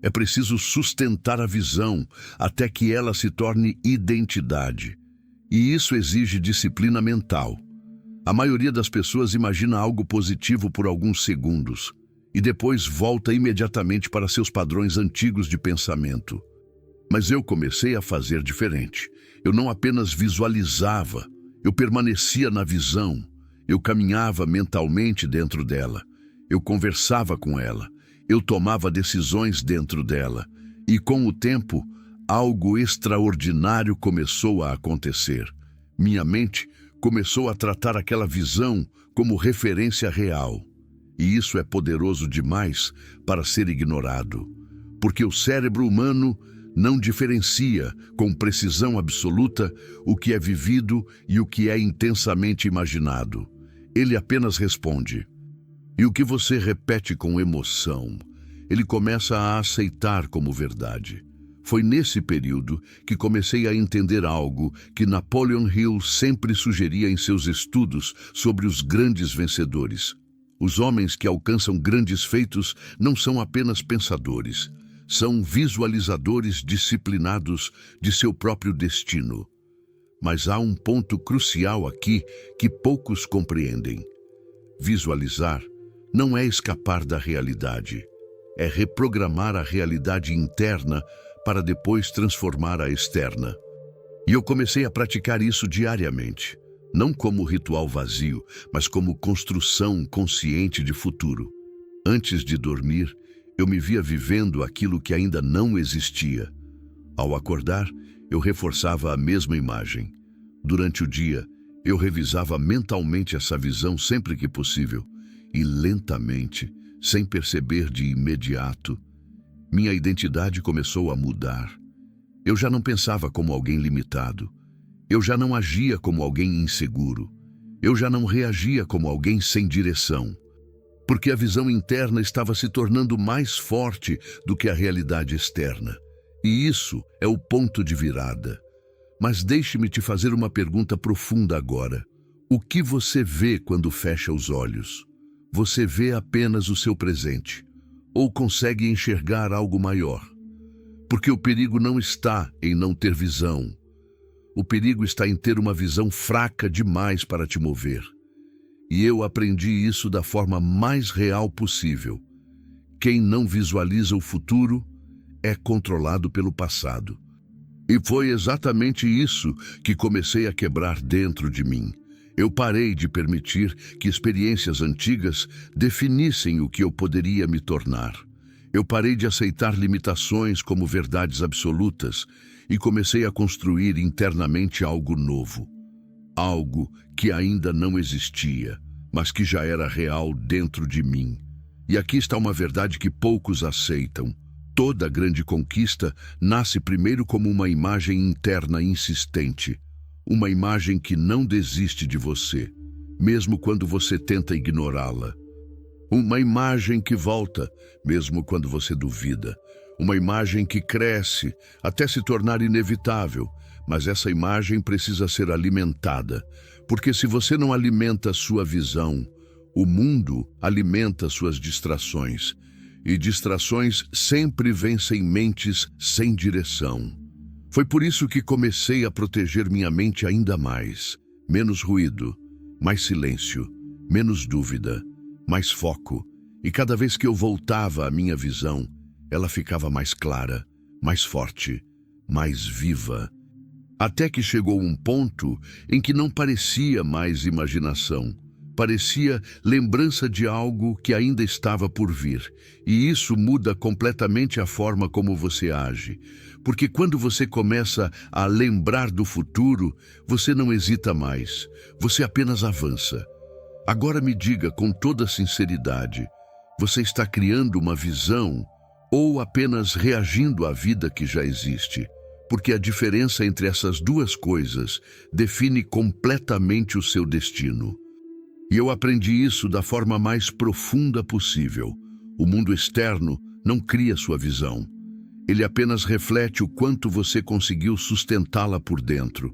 É preciso sustentar a visão até que ela se torne identidade. E isso exige disciplina mental. A maioria das pessoas imagina algo positivo por alguns segundos e depois volta imediatamente para seus padrões antigos de pensamento. Mas eu comecei a fazer diferente. Eu não apenas visualizava, eu permanecia na visão, eu caminhava mentalmente dentro dela. Eu conversava com ela, eu tomava decisões dentro dela, e com o tempo, algo extraordinário começou a acontecer. Minha mente começou a tratar aquela visão como referência real. E isso é poderoso demais para ser ignorado, porque o cérebro humano não diferencia com precisão absoluta o que é vivido e o que é intensamente imaginado. Ele apenas responde. E o que você repete com emoção, ele começa a aceitar como verdade. Foi nesse período que comecei a entender algo que Napoleon Hill sempre sugeria em seus estudos sobre os grandes vencedores. Os homens que alcançam grandes feitos não são apenas pensadores, são visualizadores disciplinados de seu próprio destino. Mas há um ponto crucial aqui que poucos compreendem. Visualizar não é escapar da realidade, é reprogramar a realidade interna para depois transformar a externa. E eu comecei a praticar isso diariamente, não como ritual vazio, mas como construção consciente de futuro. Antes de dormir, eu me via vivendo aquilo que ainda não existia. Ao acordar, eu reforçava a mesma imagem. Durante o dia, eu revisava mentalmente essa visão sempre que possível, e lentamente, sem perceber de imediato, minha identidade começou a mudar. Eu já não pensava como alguém limitado. Eu já não agia como alguém inseguro. Eu já não reagia como alguém sem direção. Porque a visão interna estava se tornando mais forte do que a realidade externa. E isso é o ponto de virada. Mas deixe-me te fazer uma pergunta profunda agora. O que você vê quando fecha os olhos? Você vê apenas o seu presente? Ou consegue enxergar algo maior? Porque o perigo não está em não ter visão. O perigo está em ter uma visão fraca demais para te mover. E eu aprendi isso da forma mais real possível. Quem não visualiza o futuro é controlado pelo passado. E foi exatamente isso que comecei a quebrar dentro de mim. Eu parei de permitir que experiências antigas definissem o que eu poderia me tornar. Eu parei de aceitar limitações como verdades absolutas e comecei a construir internamente algo novo. Algo que ainda não existia, mas que já era real dentro de mim. E aqui está uma verdade que poucos aceitam. Toda grande conquista nasce primeiro como uma imagem interna insistente. Uma imagem que não desiste de você, mesmo quando você tenta ignorá-la. Uma imagem que volta, mesmo quando você duvida. Uma imagem que cresce até se tornar inevitável, mas essa imagem precisa ser alimentada, porque se você não alimenta sua visão, o mundo alimenta suas distrações, e distrações sempre vencem mentes sem direção. Foi por isso que comecei a proteger minha mente ainda mais. Menos ruído, mais silêncio, menos dúvida, mais foco. E cada vez que eu voltava à minha visão, ela ficava mais clara, mais forte, mais viva. Até que chegou um ponto em que não parecia mais imaginação. Parecia lembrança de algo que ainda estava por vir. E isso muda completamente a forma como você age. Porque quando você começa a lembrar do futuro, você não hesita mais. Você apenas avança. Agora me diga com toda sinceridade, você está criando uma visão ou apenas reagindo à vida que já existe? Porque a diferença entre essas duas coisas define completamente o seu destino. E eu aprendi isso da forma mais profunda possível. O mundo externo não cria sua visão. Ele apenas reflete o quanto você conseguiu sustentá-la por dentro.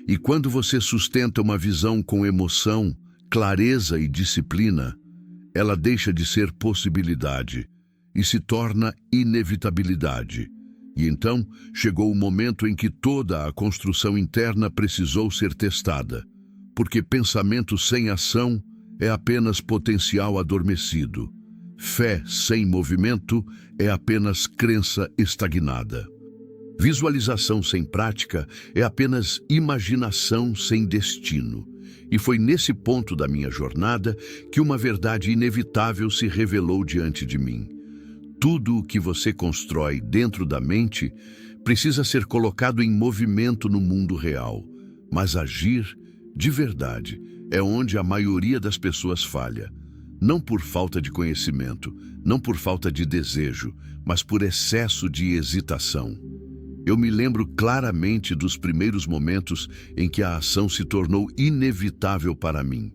E quando você sustenta uma visão com emoção, clareza e disciplina, ela deixa de ser possibilidade e se torna inevitabilidade. E então chegou o momento em que toda a construção interna precisou ser testada, porque pensamento sem ação é apenas potencial adormecido. Fé sem movimento é apenas crença estagnada. Visualização sem prática é apenas imaginação sem destino. E foi nesse ponto da minha jornada que uma verdade inevitável se revelou diante de mim. Tudo o que você constrói dentro da mente precisa ser colocado em movimento no mundo real. Mas agir, de verdade, é onde a maioria das pessoas falha. Não por falta de conhecimento, não por falta de desejo, mas por excesso de hesitação. Eu me lembro claramente dos primeiros momentos em que a ação se tornou inevitável para mim.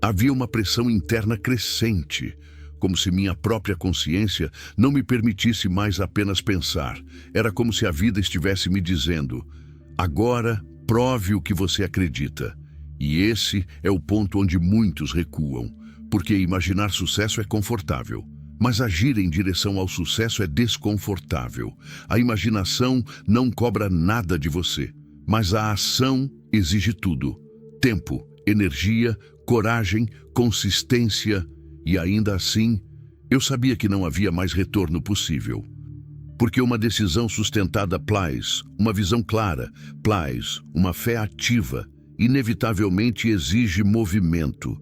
Havia uma pressão interna crescente, como se minha própria consciência não me permitisse mais apenas pensar. Era como se a vida estivesse me dizendo: agora prove o que você acredita. E esse é o ponto onde muitos recuam, porque imaginar sucesso é confortável. Mas agir em direção ao sucesso é desconfortável. A imaginação não cobra nada de você, mas a ação exige tudo: tempo, energia, coragem, consistência. E ainda assim, eu sabia que não havia mais retorno possível. Porque uma decisão sustentada plais, uma visão clara, plais, uma fé ativa, inevitavelmente exige movimento.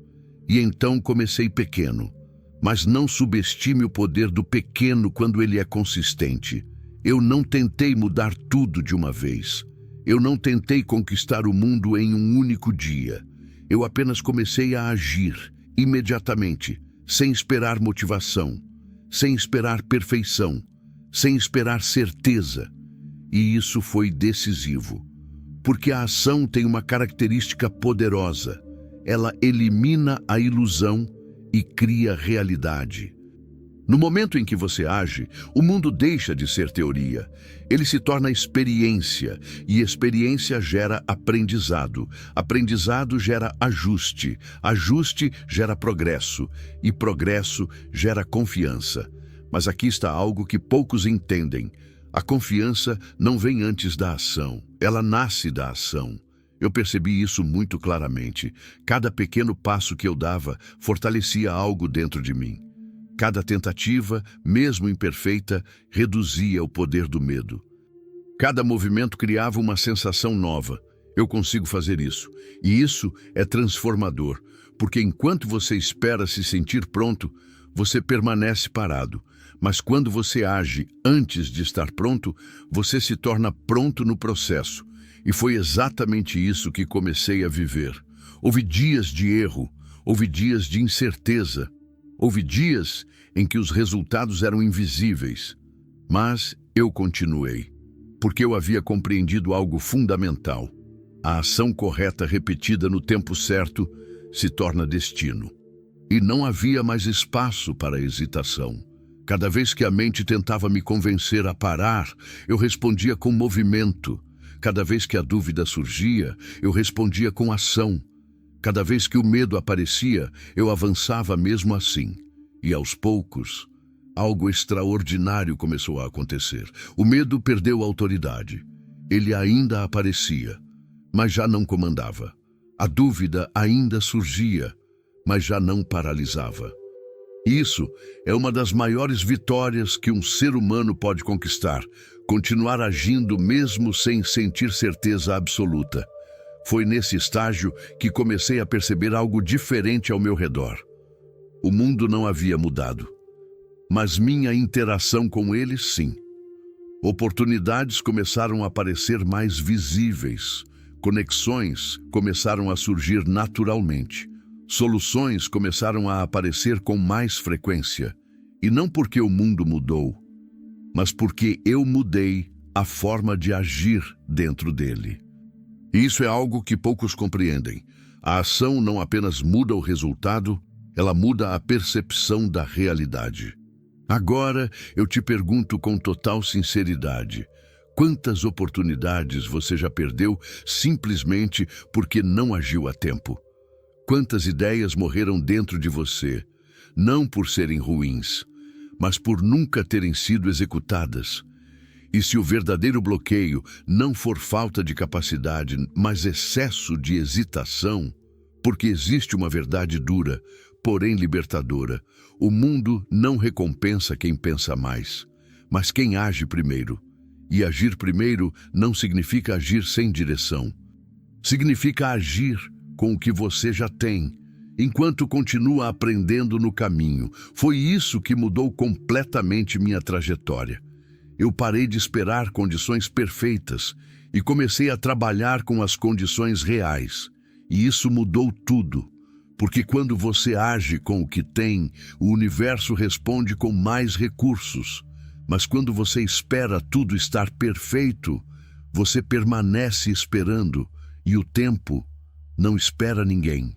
E então comecei pequeno. Mas não subestime o poder do pequeno quando ele é consistente. Eu não tentei mudar tudo de uma vez. Eu não tentei conquistar o mundo em um único dia. Eu apenas comecei a agir, imediatamente, sem esperar motivação, sem esperar perfeição, sem esperar certeza. E isso foi decisivo. Porque a ação tem uma característica poderosa. Ela elimina a ilusão e cria realidade. No momento em que você age, o mundo deixa de ser teoria. Ele se torna experiência, e experiência gera aprendizado. Aprendizado gera ajuste. Ajuste gera progresso, e progresso gera confiança. Mas aqui está algo que poucos entendem. A confiança não vem antes da ação, ela nasce da ação. Eu percebi isso muito claramente. Cada pequeno passo que eu dava fortalecia algo dentro de mim. Cada tentativa, mesmo imperfeita, reduzia o poder do medo. Cada movimento criava uma sensação nova. Eu consigo fazer isso. E isso é transformador, porque enquanto você espera se sentir pronto, você permanece parado. Mas quando você age antes de estar pronto, você se torna pronto no processo. E foi exatamente isso que comecei a viver. Houve dias de erro, houve dias de incerteza, houve dias em que os resultados eram invisíveis. Mas eu continuei, porque eu havia compreendido algo fundamental. A ação correta repetida no tempo certo se torna destino. E não havia mais espaço para hesitação. Cada vez que a mente tentava me convencer a parar, eu respondia com movimento. Cada vez que a dúvida surgia, eu respondia com ação. Cada vez que o medo aparecia, eu avançava mesmo assim. E aos poucos, algo extraordinário começou a acontecer. O medo perdeu a autoridade. Ele ainda aparecia, mas já não comandava. A dúvida ainda surgia, mas já não paralisava. Isso é uma das maiores vitórias que um ser humano pode conquistar. Continuar agindo mesmo sem sentir certeza absoluta. Foi nesse estágio que comecei a perceber algo diferente ao meu redor. O mundo não havia mudado, mas minha interação com ele, sim. Oportunidades começaram a parecer mais visíveis. Conexões começaram a surgir naturalmente. Soluções começaram a aparecer com mais frequência. E não porque o mundo mudou, mas porque eu mudei a forma de agir dentro dele. E isso é algo que poucos compreendem. A ação não apenas muda o resultado, ela muda a percepção da realidade. Agora eu te pergunto com total sinceridade: quantas oportunidades você já perdeu simplesmente porque não agiu a tempo? Quantas ideias morreram dentro de você, não por serem ruins, mas por nunca terem sido executadas? E se o verdadeiro bloqueio não for falta de capacidade, mas excesso de hesitação, porque existe uma verdade dura, porém libertadora: o mundo não recompensa quem pensa mais, mas quem age primeiro. E agir primeiro não significa agir sem direção. Significa agir com o que você já tem, enquanto continua aprendendo no caminho. Foi isso que mudou completamente minha trajetória. Eu parei de esperar condições perfeitas e comecei a trabalhar com as condições reais. E isso mudou tudo, Porque quando você age com o que tem, o universo responde com mais recursos. Mas quando você espera tudo estar perfeito, você permanece esperando e o tempo não espera ninguém.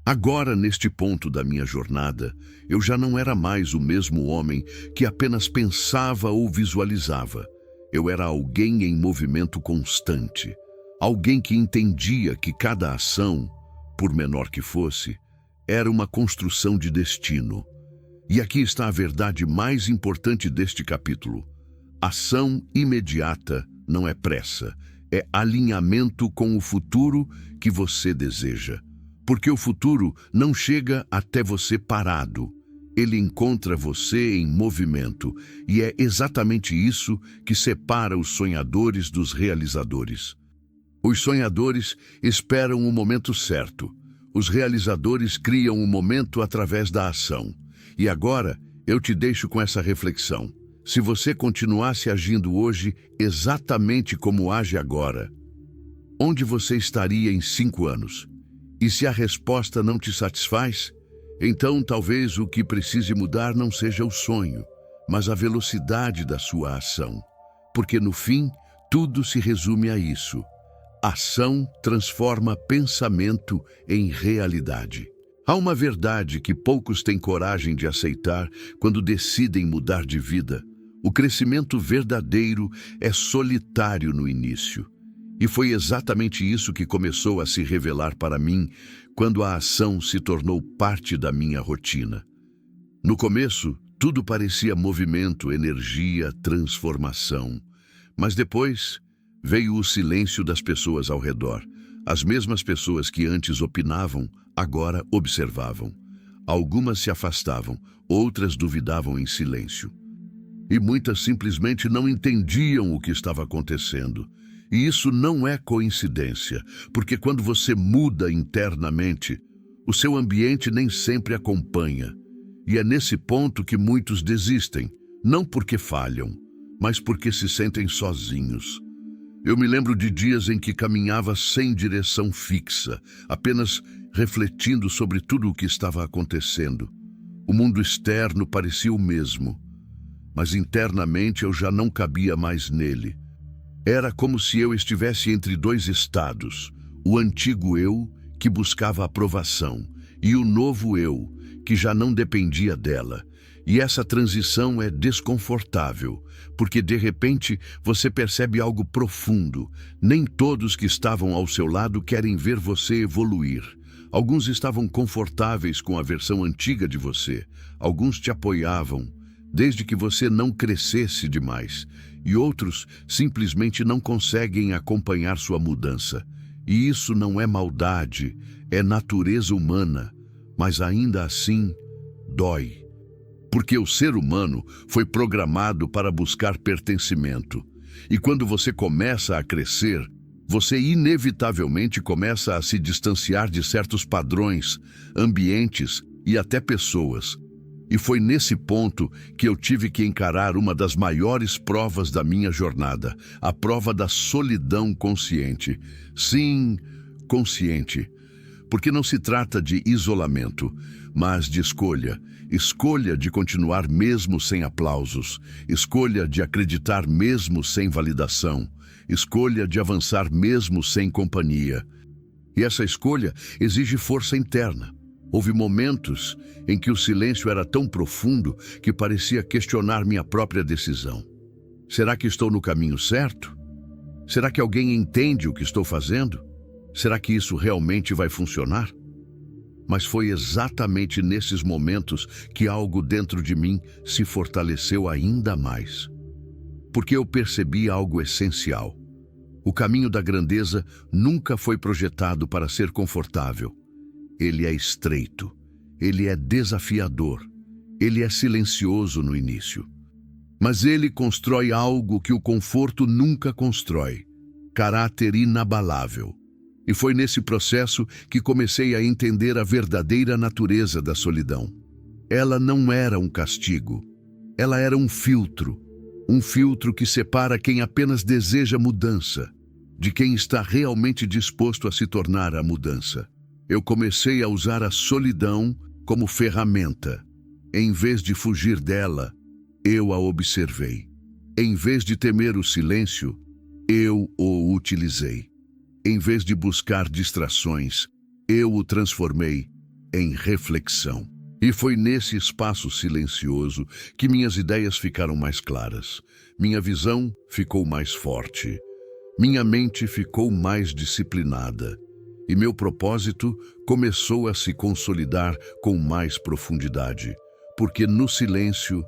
Agora, neste ponto da minha jornada, eu já não era mais o mesmo homem que apenas pensava ou visualizava. Eu era alguém em movimento constante. Alguém que entendia que cada ação, por menor que fosse, era uma construção de destino. E aqui está a verdade mais importante deste capítulo. Ação imediata não é pressa, é alinhamento com o futuro que você deseja. Porque o futuro não chega até você parado. Ele encontra você em movimento, e é exatamente isso que separa os sonhadores dos realizadores. Os sonhadores esperam o momento certo. Os realizadores criam o momento através da ação. E agora, eu te deixo com essa reflexão. Se você continuasse agindo hoje exatamente como age agora, onde você estaria em 5 anos? E se a resposta não te satisfaz, então talvez o que precise mudar não seja o sonho, mas a velocidade da sua ação. Porque no fim, tudo se resume a isso. Ação transforma pensamento em realidade. Há uma verdade que poucos têm coragem de aceitar quando decidem mudar de vida. O crescimento verdadeiro é solitário no início. E foi exatamente isso que começou a se revelar para mim quando a ação se tornou parte da minha rotina. No começo, tudo parecia movimento, energia, transformação. Mas depois veio o silêncio das pessoas ao redor. As mesmas pessoas que antes opinavam, agora observavam. Algumas se afastavam, outras duvidavam em silêncio. E muitas simplesmente não entendiam o que estava acontecendo. E isso não é coincidência, porque quando você muda internamente, o seu ambiente nem sempre acompanha. E é nesse ponto que muitos desistem, não porque falham, mas porque se sentem sozinhos. Eu me lembro de dias em que caminhava sem direção fixa, apenas refletindo sobre tudo o que estava acontecendo. O mundo externo parecia o mesmo, mas internamente eu já não cabia mais nele. Era como se eu estivesse entre dois estados, o antigo eu, que buscava aprovação, e o novo eu, que já não dependia dela. E essa transição é desconfortável, porque de repente você percebe algo profundo. Nem todos que estavam ao seu lado querem ver você evoluir. Alguns estavam confortáveis com a versão antiga de você. Alguns te apoiavam, desde que você não crescesse demais. E outros simplesmente não conseguem acompanhar sua mudança. E isso não é maldade, é natureza humana, mas ainda assim dói. Porque o ser humano foi programado para buscar pertencimento. E quando você começa a crescer, você inevitavelmente começa a se distanciar de certos padrões, ambientes e até pessoas. E foi nesse ponto que eu tive que encarar uma das maiores provas da minha jornada, a prova da solidão consciente. Sim, consciente. Porque não se trata de isolamento, mas de escolha. Escolha de continuar mesmo sem aplausos. Escolha de acreditar mesmo sem validação. Escolha de avançar mesmo sem companhia. E essa escolha exige força interna. Houve momentos em que o silêncio era tão profundo que parecia questionar minha própria decisão. Será que estou no caminho certo? Será que alguém entende o que estou fazendo? Será que isso realmente vai funcionar? Mas foi exatamente nesses momentos que algo dentro de mim se fortaleceu ainda mais. Porque eu percebi algo essencial. O caminho da grandeza nunca foi projetado para ser confortável. Ele é estreito, ele é desafiador, ele é silencioso no início. Mas ele constrói algo que o conforto nunca constrói: caráter inabalável. E foi nesse processo que comecei a entender a verdadeira natureza da solidão. Ela não era um castigo, ela era um filtro que separa quem apenas deseja mudança de quem está realmente disposto a se tornar a mudança. Eu comecei a usar a solidão como ferramenta. Em vez de fugir dela, eu a observei. Em vez de temer o silêncio, eu o utilizei. Em vez de buscar distrações, eu o transformei em reflexão. E foi nesse espaço silencioso que minhas ideias ficaram mais claras. Minha visão ficou mais forte. Minha mente ficou mais disciplinada. E meu propósito começou a se consolidar com mais profundidade. Porque no silêncio,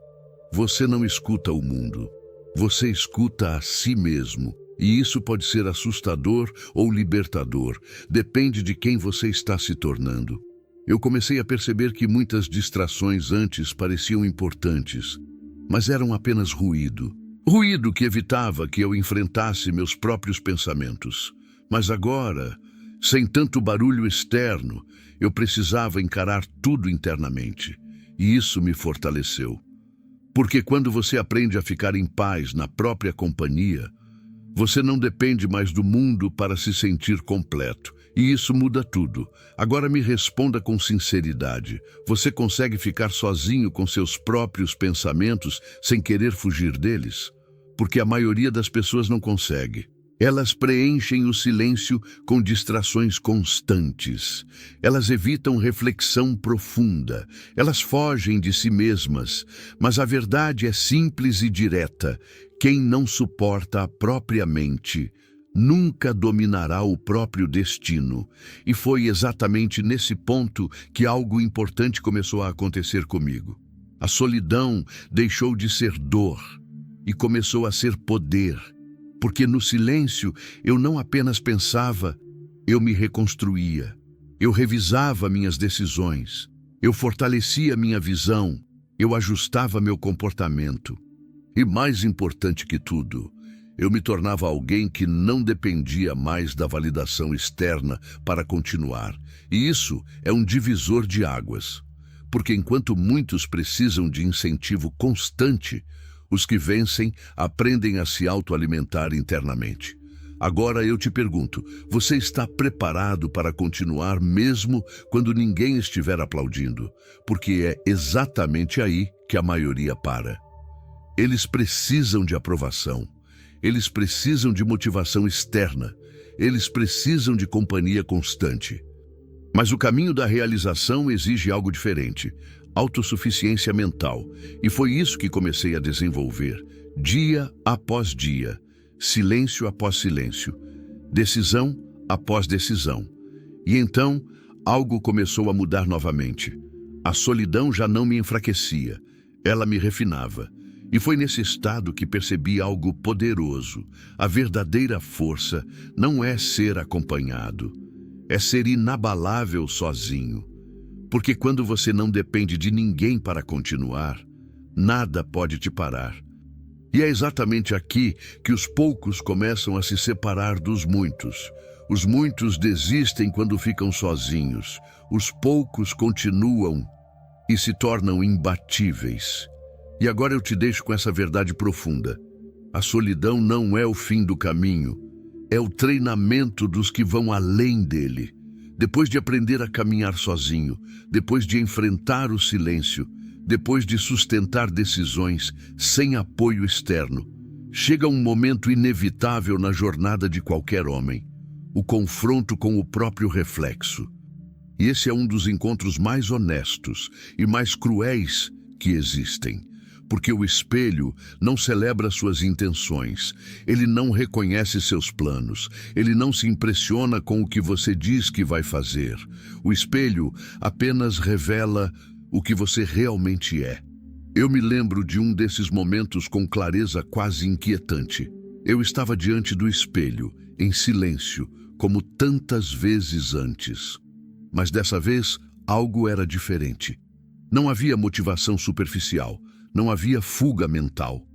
você não escuta o mundo. Você escuta a si mesmo. E isso pode ser assustador ou libertador. Depende de quem você está se tornando. Eu comecei a perceber que muitas distrações antes pareciam importantes, mas eram apenas ruído. Ruído que evitava que eu enfrentasse meus próprios pensamentos. Mas agora, sem tanto barulho externo, eu precisava encarar tudo internamente. E isso me fortaleceu. Porque quando você aprende a ficar em paz na própria companhia, você não depende mais do mundo para se sentir completo. E isso muda tudo. Agora me responda com sinceridade. Você consegue ficar sozinho com seus próprios pensamentos sem querer fugir deles? Porque a maioria das pessoas não consegue. Elas preenchem o silêncio com distrações constantes. Elas evitam reflexão profunda. Elas fogem de si mesmas. Mas a verdade é simples e direta. Quem não suporta a própria mente nunca dominará o próprio destino. E foi exatamente nesse ponto que algo importante começou a acontecer comigo. A solidão deixou de ser dor e começou a ser poder. Porque no silêncio eu não apenas pensava, eu me reconstruía. Eu revisava minhas decisões. Eu fortalecia minha visão. Eu ajustava meu comportamento. E mais importante que tudo, eu me tornava alguém que não dependia mais da validação externa para continuar. E isso é um divisor de águas. Porque enquanto muitos precisam de incentivo constante, os que vencem aprendem a se autoalimentar internamente. Agora eu te pergunto, você está preparado para continuar mesmo quando ninguém estiver aplaudindo? Porque é exatamente aí que a maioria para. Eles precisam de aprovação. Eles precisam de motivação externa. Eles precisam de companhia constante. Mas o caminho da realização exige algo diferente. Autossuficiência mental. E foi isso que comecei a desenvolver, dia após dia, silêncio após silêncio, decisão após decisão. E então, algo começou a mudar novamente. A solidão já não me enfraquecia, ela me refinava. E foi nesse estado que percebi algo poderoso. A verdadeira força não é ser acompanhado, é ser inabalável sozinho. Porque quando você não depende de ninguém para continuar, nada pode te parar. E é exatamente aqui que os poucos começam a se separar dos muitos. Os muitos desistem quando ficam sozinhos. Os poucos continuam e se tornam imbatíveis. E agora eu te deixo com essa verdade profunda. A solidão não é o fim do caminho, é o treinamento dos que vão além dele. Depois de aprender a caminhar sozinho, depois de enfrentar o silêncio, depois de sustentar decisões sem apoio externo, chega um momento inevitável na jornada de qualquer homem, o confronto com o próprio reflexo. E esse é um dos encontros mais honestos e mais cruéis que existem. Porque o espelho não celebra suas intenções, ele não reconhece seus planos, ele não se impressiona com o que você diz que vai fazer. O espelho apenas revela o que você realmente é. Eu me lembro de um desses momentos com clareza quase inquietante. Eu estava diante do espelho, em silêncio, como tantas vezes antes. Mas dessa vez, algo era diferente. Não havia motivação superficial. Não havia fuga mental.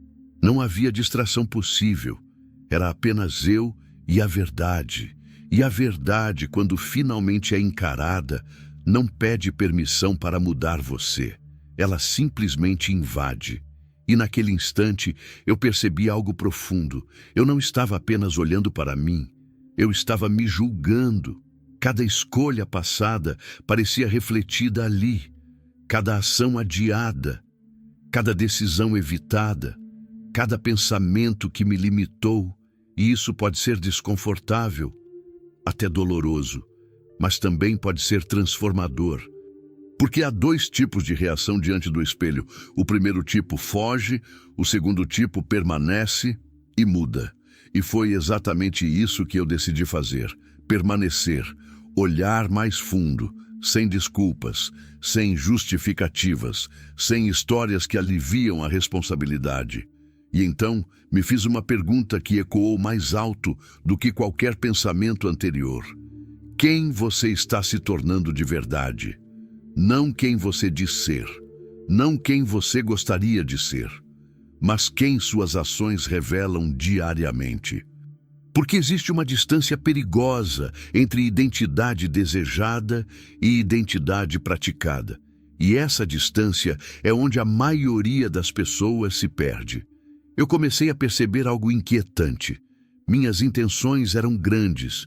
Não havia distração possível. Era apenas eu e a verdade. E a verdade, quando finalmente é encarada, não pede permissão para mudar você. Ela simplesmente invade. E naquele instante, eu percebi algo profundo. Eu não estava apenas olhando para mim. Eu estava me julgando. Cada escolha passada parecia refletida ali, cada ação adiada, cada decisão evitada, cada pensamento que me limitou, e isso pode ser desconfortável, até doloroso, mas também pode ser transformador. Porque há dois tipos de reação diante do espelho. O primeiro tipo foge, o segundo tipo permanece e muda. E foi exatamente isso que eu decidi fazer: permanecer, olhar mais fundo, sem desculpas, sem justificativas, sem histórias que aliviam a responsabilidade. E então me fiz uma pergunta que ecoou mais alto do que qualquer pensamento anterior: quem você está se tornando de verdade? Não quem você diz ser, não quem você gostaria de ser, mas quem suas ações revelam diariamente. Porque existe uma distância perigosa entre identidade desejada e identidade praticada. E essa distância é onde a maioria das pessoas se perde. Eu comecei a perceber algo inquietante. Minhas intenções eram grandes,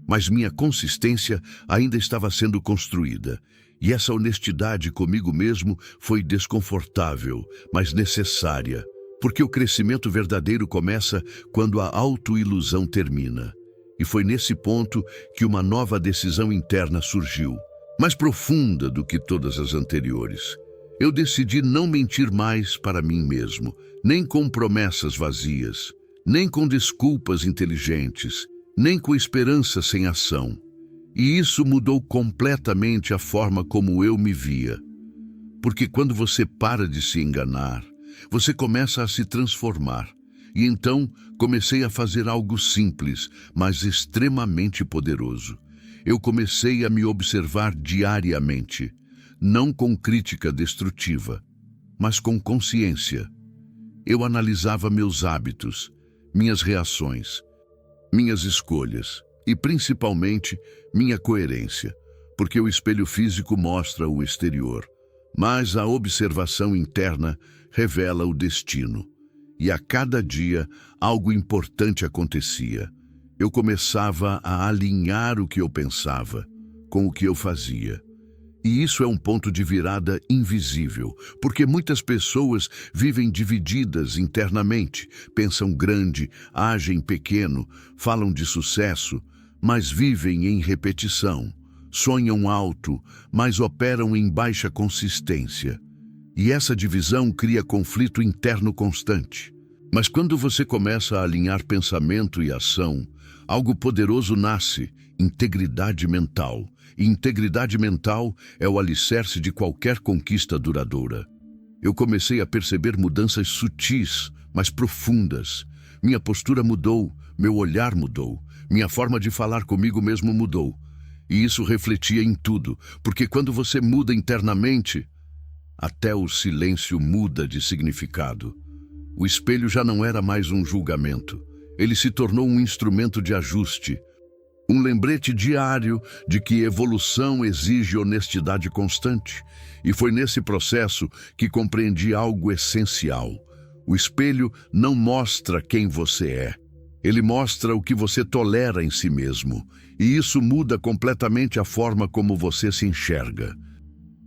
mas minha consistência ainda estava sendo construída. E essa honestidade comigo mesmo foi desconfortável, mas necessária. Porque o crescimento verdadeiro começa quando a autoilusão termina. E foi nesse ponto que uma nova decisão interna surgiu, mais profunda do que todas as anteriores. Eu decidi não mentir mais para mim mesmo, nem com promessas vazias, nem com desculpas inteligentes, nem com esperança sem ação. E isso mudou completamente a forma como eu me via. Porque quando você para de se enganar, você começa a se transformar. E então comecei a fazer algo simples, mas extremamente poderoso. Eu comecei a me observar diariamente, não com crítica destrutiva, mas com consciência. Eu analisava meus hábitos, minhas reações, minhas escolhas e, principalmente, minha coerência, porque o espelho físico mostra o exterior, mas a observação interna revela o destino. E a cada dia algo importante acontecia. Eu começava a alinhar o que eu pensava com o que eu fazia. E isso é um ponto de virada invisível, porque muitas pessoas vivem divididas internamente, pensam grande, agem pequeno, falam de sucesso, mas vivem em repetição, sonham alto, mas operam em baixa consistência. E essa divisão cria conflito interno constante. Mas quando você começa a alinhar pensamento e ação, algo poderoso nasce: integridade mental. E integridade mental é o alicerce de qualquer conquista duradoura. Eu comecei a perceber mudanças sutis, mas profundas. Minha postura mudou, meu olhar mudou, minha forma de falar comigo mesmo mudou. E isso refletia em tudo, porque quando você muda internamente, até o silêncio muda de significado. O espelho já não era mais um julgamento. Ele se tornou um instrumento de ajuste, um lembrete diário de que evolução exige honestidade constante. E foi nesse processo que compreendi algo essencial. O espelho não mostra quem você é. Ele mostra o que você tolera em si mesmo. E isso muda completamente a forma como você se enxerga.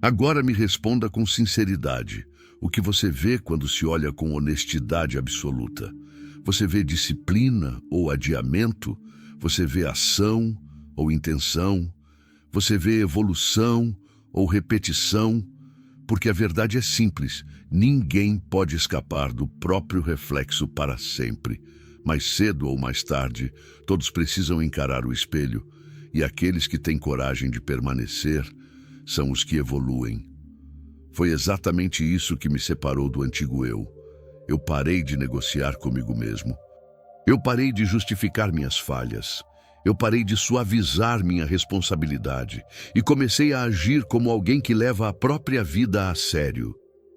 Agora me responda com sinceridade. O que você vê quando se olha com honestidade absoluta? Você vê disciplina ou adiamento? Você vê ação ou intenção? Você vê evolução ou repetição? Porque a verdade é simples: ninguém pode escapar do próprio reflexo para sempre. Mais cedo ou mais tarde, todos precisam encarar o espelho, e aqueles que têm coragem de permanecer são os que evoluem. Foi exatamente isso que me separou do antigo eu. Eu parei de negociar comigo mesmo. Eu parei de justificar minhas falhas. Eu parei de suavizar minha responsabilidade e comecei a agir como alguém que leva a própria vida a sério.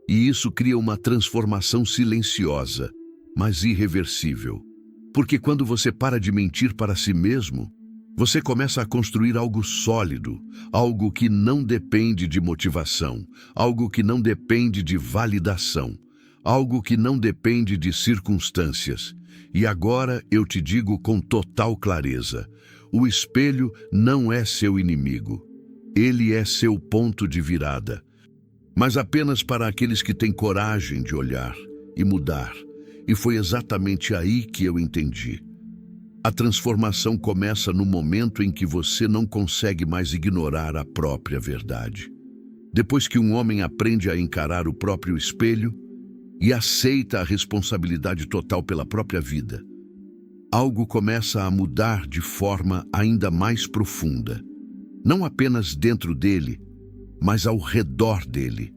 E isso cria uma transformação silenciosa, mas irreversível. Porque quando você para de mentir para si mesmo, você começa a construir algo sólido, algo que não depende de motivação, algo que não depende de validação, algo que não depende de circunstâncias. E agora eu te digo com total clareza: O espelho não é seu inimigo. Ele é seu ponto de virada. Mas apenas para aqueles que têm coragem de olhar e mudar. E foi exatamente aí que eu entendi. A transformação começa no momento em que você não consegue mais ignorar a própria verdade. Depois que um homem aprende a encarar o próprio espelho e aceita a responsabilidade total pela própria vida, algo começa a mudar de forma ainda mais profunda. Não apenas dentro dele, mas ao redor dele.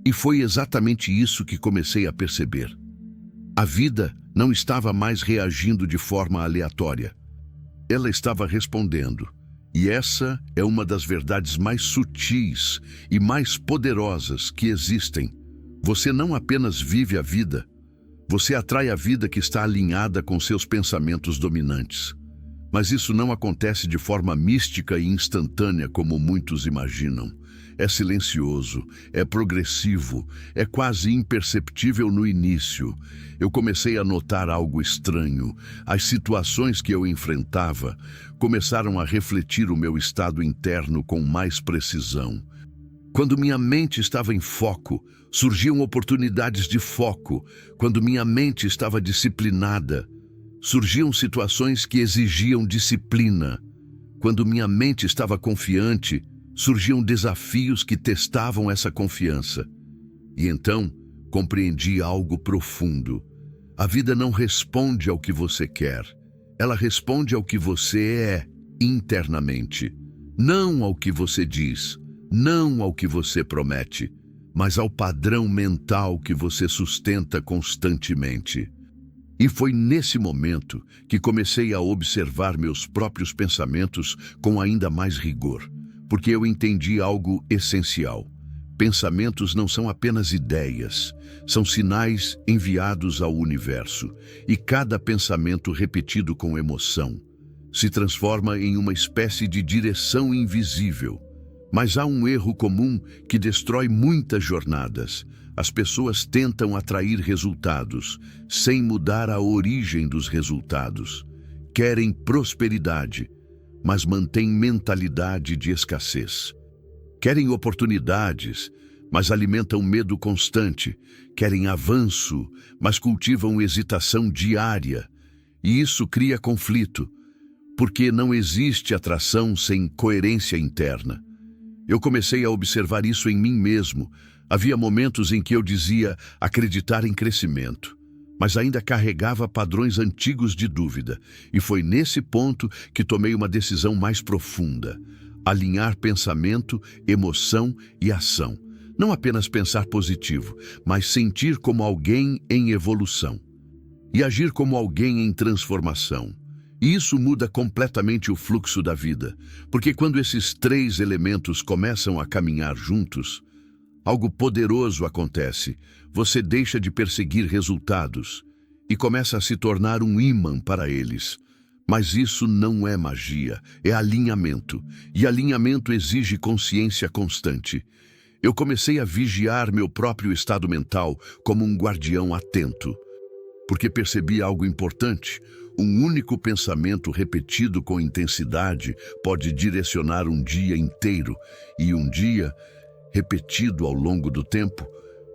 E foi exatamente isso que comecei a perceber. A vida não estava mais reagindo de forma aleatória. Ela estava respondendo. E essa é uma das verdades mais sutis e mais poderosas que existem. Você não apenas vive a vida, você atrai a vida que está alinhada com seus pensamentos dominantes. Mas isso não acontece de forma mística e instantânea como muitos imaginam. É silencioso, é progressivo, é quase imperceptível no início. Eu comecei a notar algo estranho. As situações que eu enfrentava começaram a refletir o meu estado interno com mais precisão. Quando minha mente estava em foco, surgiam oportunidades de foco. Quando minha mente estava disciplinada, surgiam situações que exigiam disciplina. Quando minha mente estava confiante, surgiam desafios que testavam essa confiança. E então, compreendi algo profundo. A vida não responde ao que você quer. Ela responde ao que você é internamente. Não ao que você diz, não ao que você promete, mas ao padrão mental que você sustenta constantemente. E foi nesse momento que comecei a observar meus próprios pensamentos com ainda mais rigor. Porque eu entendi algo essencial. Pensamentos não são apenas ideias, são sinais enviados ao universo. E cada pensamento repetido com emoção se transforma em uma espécie de direção invisível. Mas há um erro comum que destrói muitas jornadas. As pessoas tentam atrair resultados, sem mudar a origem dos resultados. Querem prosperidade, mas mantêm mentalidade de escassez. Querem oportunidades, mas alimentam medo constante. Querem avanço, mas cultivam hesitação diária. E isso cria conflito, porque não existe atração sem coerência interna. Eu comecei a observar isso em mim mesmo. Havia momentos em que eu dizia acreditar em crescimento, mas ainda carregava padrões antigos de dúvida. E foi nesse ponto que tomei uma decisão mais profunda. Alinhar pensamento, emoção e ação. Não apenas pensar positivo, mas sentir como alguém em evolução. E agir como alguém em transformação. E isso muda completamente o fluxo da vida, porque quando esses três elementos começam a caminhar juntos, algo poderoso acontece. Você deixa de perseguir resultados e começa a se tornar um ímã para eles. Mas isso não é magia, é alinhamento. E alinhamento exige consciência constante. Eu comecei a vigiar meu próprio estado mental como um guardião atento, porque percebi algo importante. Um único pensamento repetido com intensidade pode direcionar um dia inteiro, e um dia, repetido ao longo do tempo,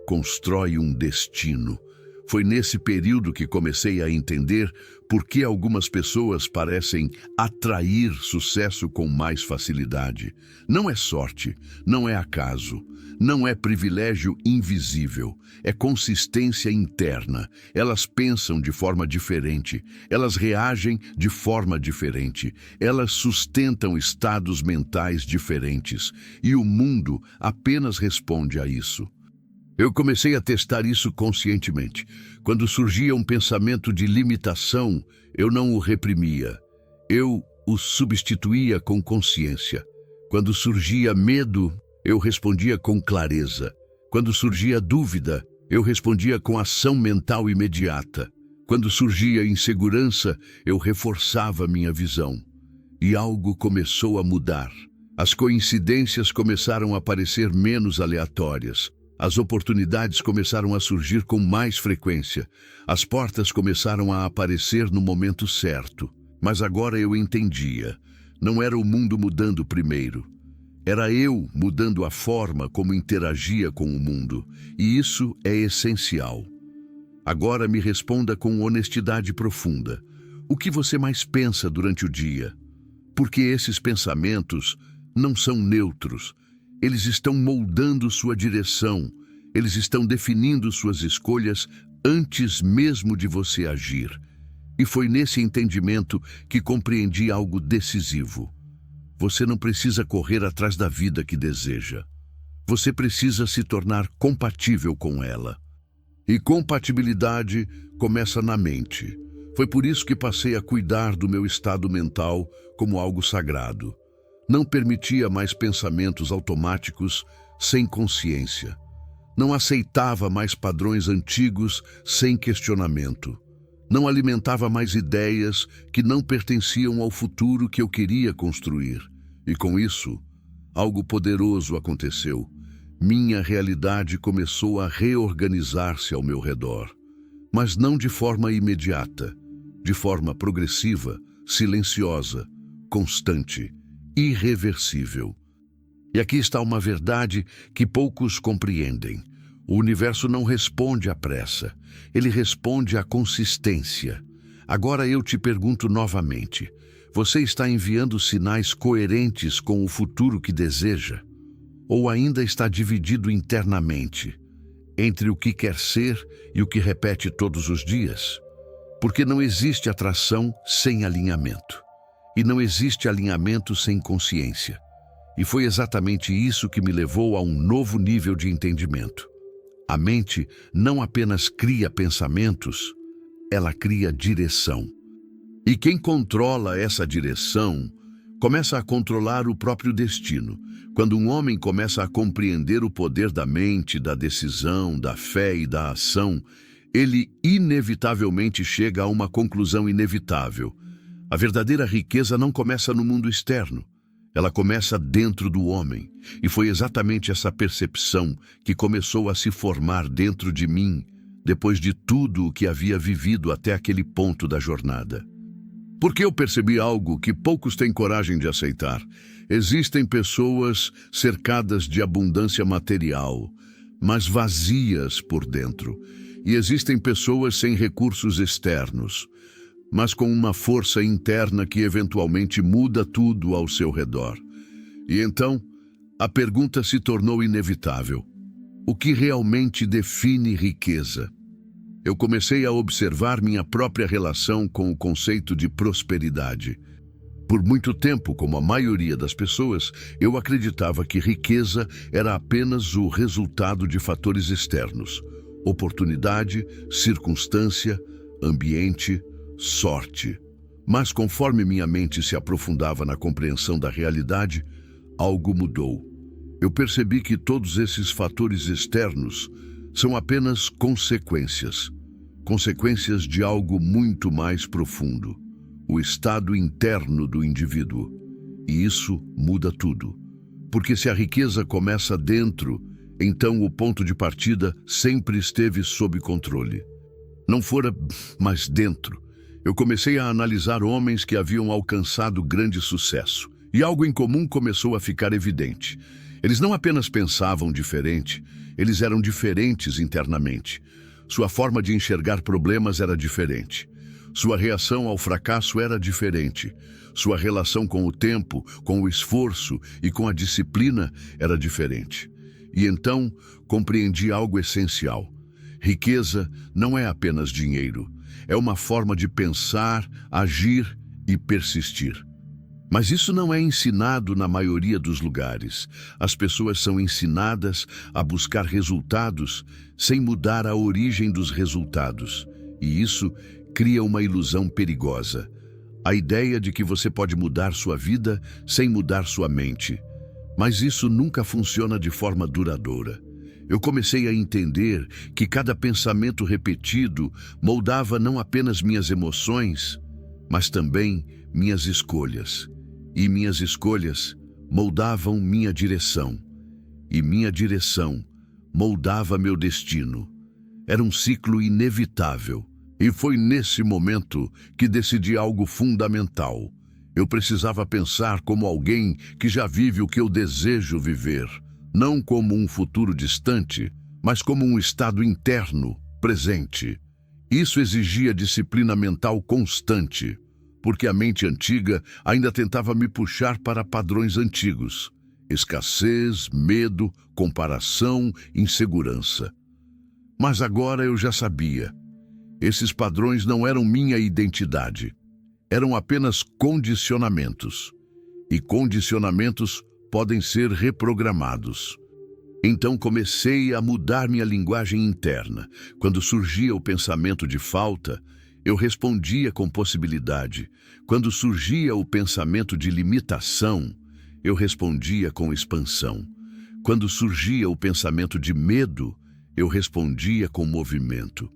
constrói um destino. Foi nesse período que comecei a entender por que algumas pessoas parecem atrair sucesso com mais facilidade. Não é sorte, não é acaso, não é privilégio invisível, é consistência interna. Elas pensam de forma diferente, elas reagem de forma diferente, elas sustentam estados mentais diferentes, e o mundo apenas responde a isso. Eu comecei a testar isso conscientemente. Quando surgia um pensamento de limitação, eu não o reprimia. Eu o substituía com consciência. Quando surgia medo, eu respondia com clareza. Quando surgia dúvida, eu respondia com ação mental imediata. Quando surgia insegurança, eu reforçava minha visão. E algo começou a mudar. As coincidências começaram a parecer menos aleatórias. As oportunidades começaram a surgir com mais frequência. As portas começaram a aparecer no momento certo. Mas agora eu entendia. Não era o mundo mudando primeiro. Era eu mudando a forma como interagia com o mundo. E isso é essencial. Agora me responda com honestidade profunda. O que você mais pensa durante o dia? Porque esses pensamentos não são neutros. Eles estão moldando sua direção. Eles estão definindo suas escolhas antes mesmo de você agir. E foi nesse entendimento que compreendi algo decisivo. Você não precisa correr atrás da vida que deseja. Você precisa se tornar compatível com ela. E compatibilidade começa na mente. Foi por isso que passei a cuidar do meu estado mental como algo sagrado. Não permitia mais pensamentos automáticos sem consciência. Não aceitava mais padrões antigos sem questionamento. Não alimentava mais ideias que não pertenciam ao futuro que eu queria construir. E com isso, algo poderoso aconteceu. Minha realidade começou a reorganizar-se ao meu redor. Mas não de forma imediata, de forma progressiva, silenciosa, constante, irreversível. E aqui está uma verdade que poucos compreendem. O universo não responde à pressa, ele responde à consistência. Agora eu te pergunto novamente, você está enviando sinais coerentes com o futuro que deseja? Ou ainda está dividido internamente, entre o que quer ser e o que repete todos os dias? Porque não existe atração sem alinhamento. E não existe alinhamento sem consciência. E foi exatamente isso que me levou a um novo nível de entendimento. A mente não apenas cria pensamentos, ela cria direção. E quem controla essa direção começa a controlar o próprio destino. Quando um homem começa a compreender o poder da mente, da decisão, da fé e da ação, ele inevitavelmente chega a uma conclusão inevitável. A verdadeira riqueza não começa no mundo externo. Ela começa dentro do homem. E foi exatamente essa percepção que começou a se formar dentro de mim, depois de tudo o que havia vivido até aquele ponto da jornada. Porque eu percebi algo que poucos têm coragem de aceitar. Existem pessoas cercadas de abundância material, mas vazias por dentro. E existem pessoas sem recursos externos, mas com uma força interna que eventualmente muda tudo ao seu redor. E então, a pergunta se tornou inevitável. O que realmente define riqueza? Eu comecei a observar minha própria relação com o conceito de prosperidade. Por muito tempo, como a maioria das pessoas, eu acreditava que riqueza era apenas o resultado de fatores externos: oportunidade, circunstância, ambiente, sorte. Mas conforme minha mente se aprofundava na compreensão da realidade, algo mudou. Eu percebi que todos esses fatores externos são apenas consequências. Consequências de algo muito mais profundo. O estado interno do indivíduo. E isso muda tudo. Porque se a riqueza começa dentro, então o ponto de partida sempre esteve sob controle. Não fora mais dentro. Eu comecei a analisar homens que haviam alcançado grande sucesso. E algo em comum começou a ficar evidente. Eles não apenas pensavam diferente, eles eram diferentes internamente. Sua forma de enxergar problemas era diferente. Sua reação ao fracasso era diferente. Sua relação com o tempo, com o esforço e com a disciplina era diferente. E então compreendi algo essencial. Riqueza não é apenas dinheiro. É uma forma de pensar, agir e persistir. Mas isso não é ensinado na maioria dos lugares. As pessoas são ensinadas a buscar resultados sem mudar a origem dos resultados. E isso cria uma ilusão perigosa. A ideia de que você pode mudar sua vida sem mudar sua mente. Mas isso nunca funciona de forma duradoura. Eu comecei a entender que cada pensamento repetido moldava não apenas minhas emoções, mas também minhas escolhas. E minhas escolhas moldavam minha direção. E minha direção moldava meu destino. Era um ciclo inevitável, E foi nesse momento que decidi algo fundamental. Eu precisava pensar como alguém que já vive o que eu desejo viver, não como um futuro distante, mas como um estado interno, presente. Isso exigia disciplina mental constante, porque a mente antiga ainda tentava me puxar para padrões antigos. Escassez, medo, comparação, insegurança. Mas agora eu já sabia. Esses padrões não eram minha identidade. Eram apenas condicionamentos. E condicionamentos podem ser reprogramados. Então comecei a mudar minha linguagem interna. Quando surgia o pensamento de falta, eu respondia com possibilidade. Quando surgia o pensamento de limitação, eu respondia com expansão. Quando surgia o pensamento de medo, eu respondia com movimento.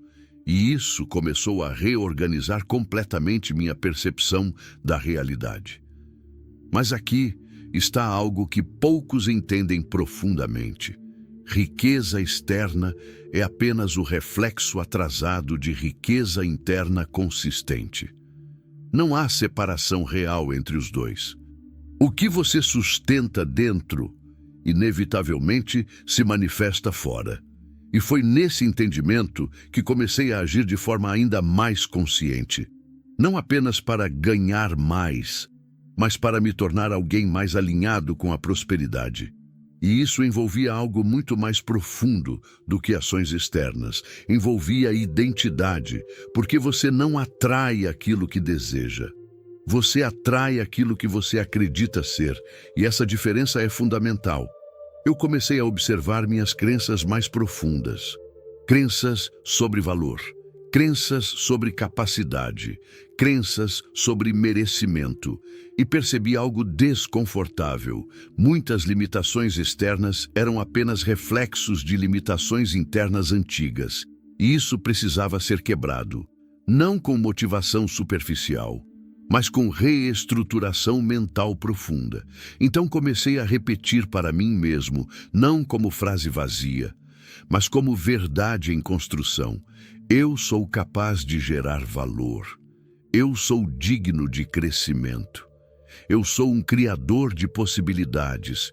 E isso começou a reorganizar completamente minha percepção da realidade. Mas aqui está algo que poucos entendem profundamente. Riqueza externa é apenas o reflexo atrasado de riqueza interna consistente. Não há separação real entre os dois. O que você sustenta dentro, inevitavelmente, se manifesta fora. E foi nesse entendimento que comecei a agir de forma ainda mais consciente. Não apenas para ganhar mais, mas para me tornar alguém mais alinhado com a prosperidade. E isso envolvia algo muito mais profundo do que ações externas. Envolvia identidade, porque você não atrai aquilo que deseja. Você atrai aquilo que você acredita ser, e essa diferença é fundamental. Eu comecei a observar minhas crenças mais profundas. Crenças sobre valor, crenças sobre capacidade, crenças sobre merecimento. E percebi algo desconfortável. Muitas limitações externas eram apenas reflexos de limitações internas antigas. E isso precisava ser quebrado. Não com motivação superficial, mas com reestruturação mental profunda. Então comecei a repetir para mim mesmo, não como frase vazia, mas como verdade em construção. Eu sou capaz de gerar valor. Eu sou digno de crescimento. Eu sou um criador de possibilidades.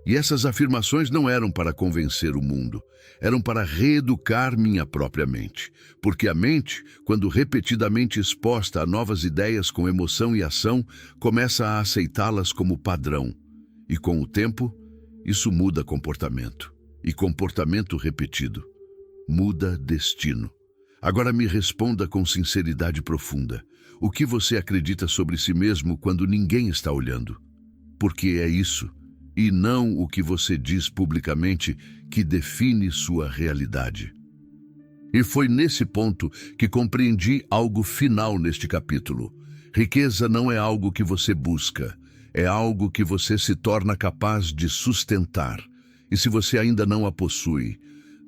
E essas afirmações não eram para convencer o mundo, eram para reeducar minha própria mente. Porque a mente, quando repetidamente exposta a novas ideias com emoção e ação, começa a aceitá-las como padrão. E com o tempo, isso muda comportamento. E comportamento repetido muda destino. Agora me responda com sinceridade profunda. O que você acredita sobre si mesmo quando ninguém está olhando? Porque é isso, e não o que você diz publicamente, que define sua realidade. E foi nesse ponto que compreendi algo final neste capítulo. Riqueza não é algo que você busca, é algo que você se torna capaz de sustentar. E se você ainda não a possui,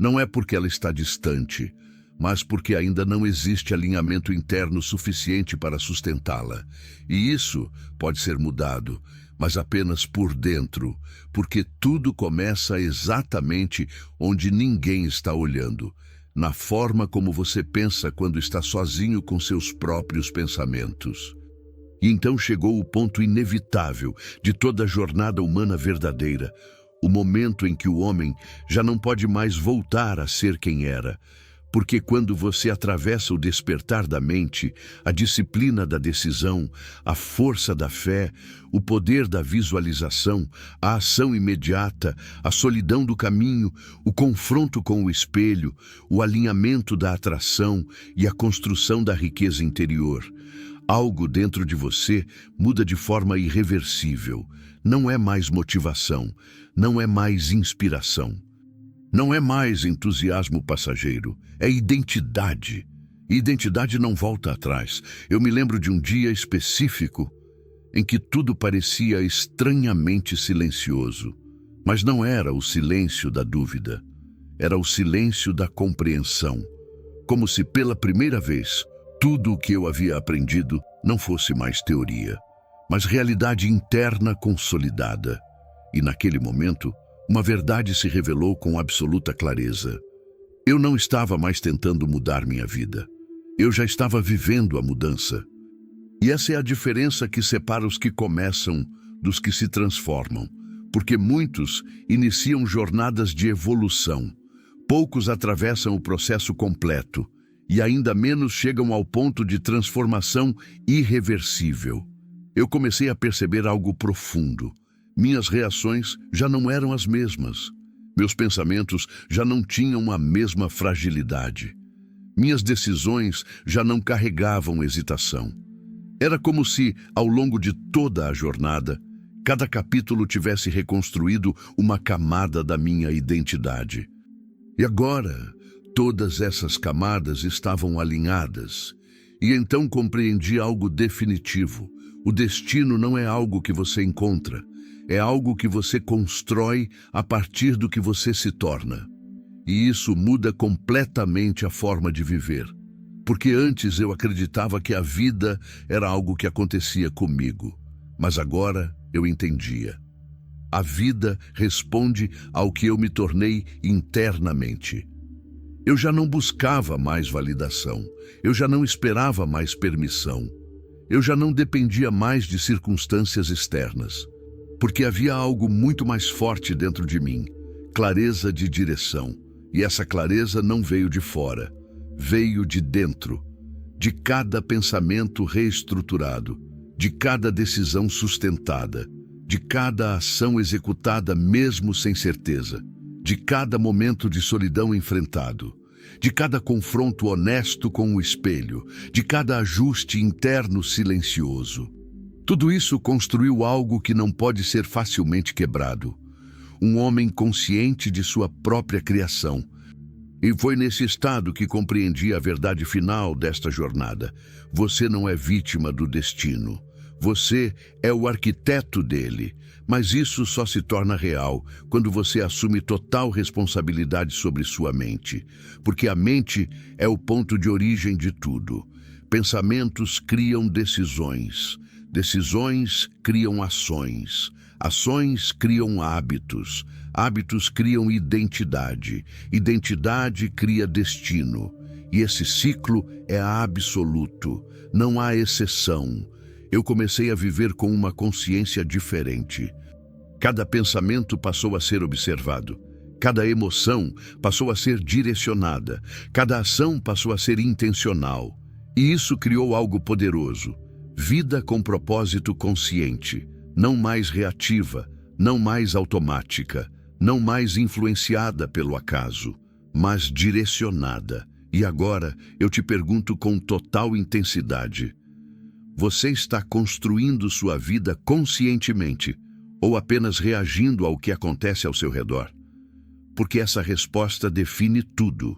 não é porque ela está distante, mas porque ainda não existe alinhamento interno suficiente para sustentá-la. E isso pode ser mudado, mas apenas por dentro, porque tudo começa exatamente onde ninguém está olhando, na forma como você pensa quando está sozinho com seus próprios pensamentos. E então chegou o ponto inevitável de toda a jornada humana verdadeira, o momento em que o homem já não pode mais voltar a ser quem era. Porque quando você atravessa o despertar da mente, a disciplina da decisão, a força da fé, o poder da visualização, a ação imediata, a solidão do caminho, o confronto com o espelho, o alinhamento da atração e a construção da riqueza interior, algo dentro de você muda de forma irreversível. Não é mais motivação, não é mais inspiração. Não é mais entusiasmo passageiro, é identidade. E identidade não volta atrás. Eu me lembro de um dia específico em que tudo parecia estranhamente silencioso. Mas não era o silêncio da dúvida, era o silêncio da compreensão. Como se pela primeira vez, tudo o que eu havia aprendido não fosse mais teoria, mas realidade interna consolidada. E naquele momento, uma verdade se revelou com absoluta clareza. Eu não estava mais tentando mudar minha vida. Eu já estava vivendo a mudança. E essa é a diferença que separa os que começam dos que se transformam, porque muitos iniciam jornadas de evolução, poucos atravessam o processo completo e ainda menos chegam ao ponto de transformação irreversível. Eu comecei a perceber algo profundo. Minhas reações já não eram as mesmas. Meus pensamentos já não tinham a mesma fragilidade. Minhas decisões já não carregavam hesitação. Era como se, ao longo de toda a jornada, cada capítulo tivesse reconstruído uma camada da minha identidade. E agora, todas essas camadas estavam alinhadas. E então compreendi algo definitivo. O destino não é algo que você encontra, é algo que você constrói a partir do que você se torna. E isso muda completamente a forma de viver. Porque antes eu acreditava que a vida era algo que acontecia comigo. Mas agora eu entendia. A vida responde ao que eu me tornei internamente. Eu já não buscava mais validação. Eu já não esperava mais permissão. Eu já não dependia mais de circunstâncias externas. Porque havia algo muito mais forte dentro de mim. Clareza de direção. E essa clareza não veio de fora. Veio de dentro. De cada pensamento reestruturado. De cada decisão sustentada. De cada ação executada mesmo sem certeza. De cada momento de solidão enfrentado. De cada confronto honesto com o espelho. De cada ajuste interno silencioso. Tudo isso construiu algo que não pode ser facilmente quebrado. Um homem consciente de sua própria criação. E foi nesse estado que compreendi a verdade final desta jornada. Você não é vítima do destino. Você é o arquiteto dele. Mas isso só se torna real quando você assume total responsabilidade sobre sua mente. Porque a mente é o ponto de origem de tudo. Pensamentos criam decisões. Decisões criam ações. Ações criam hábitos. Hábitos criam identidade. Identidade cria destino. E esse ciclo é absoluto. Não há exceção. Eu comecei a viver com uma consciência diferente. Cada pensamento passou a ser observado. Cada emoção passou a ser direcionada. Cada ação passou a ser intencional. E isso criou algo poderoso. Vida com propósito consciente. Não mais reativa, não mais automática, não mais influenciada pelo acaso, mas direcionada. E agora eu te pergunto com total intensidade: você está construindo sua vida conscientemente ou apenas reagindo ao que acontece ao seu redor? Porque essa resposta define tudo.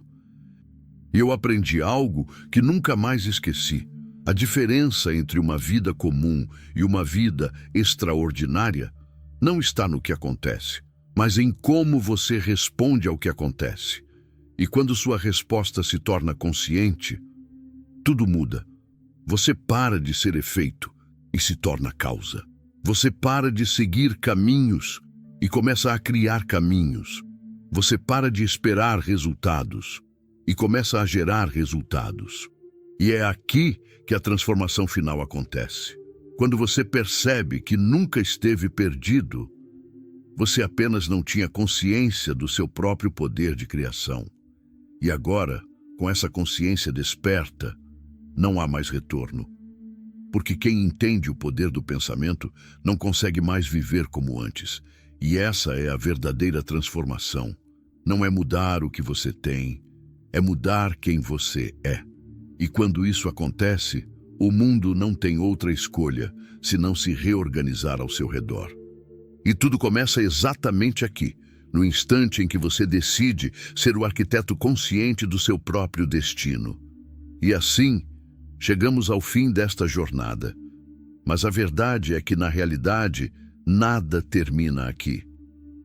Eu aprendi algo que nunca mais esqueci. A diferença entre uma vida comum e uma vida extraordinária não está no que acontece, mas em como você responde ao que acontece. E quando sua resposta se torna consciente, tudo muda. Você para de ser efeito e se torna causa. Você para de seguir caminhos e começa a criar caminhos. Você para de esperar resultados e começa a gerar resultados. E é aqui que a transformação final acontece. Quando você percebe que nunca esteve perdido, você apenas não tinha consciência do seu próprio poder de criação. E agora, com essa consciência desperta, não há mais retorno. Porque quem entende o poder do pensamento não consegue mais viver como antes. E essa é a verdadeira transformação. Não é mudar o que você tem, é mudar quem você é. E quando isso acontece, o mundo não tem outra escolha senão se reorganizar ao seu redor. E tudo começa exatamente aqui, no instante em que você decide ser o arquiteto consciente do seu próprio destino. E assim, chegamos ao fim desta jornada. Mas a verdade é que, na realidade, nada termina aqui.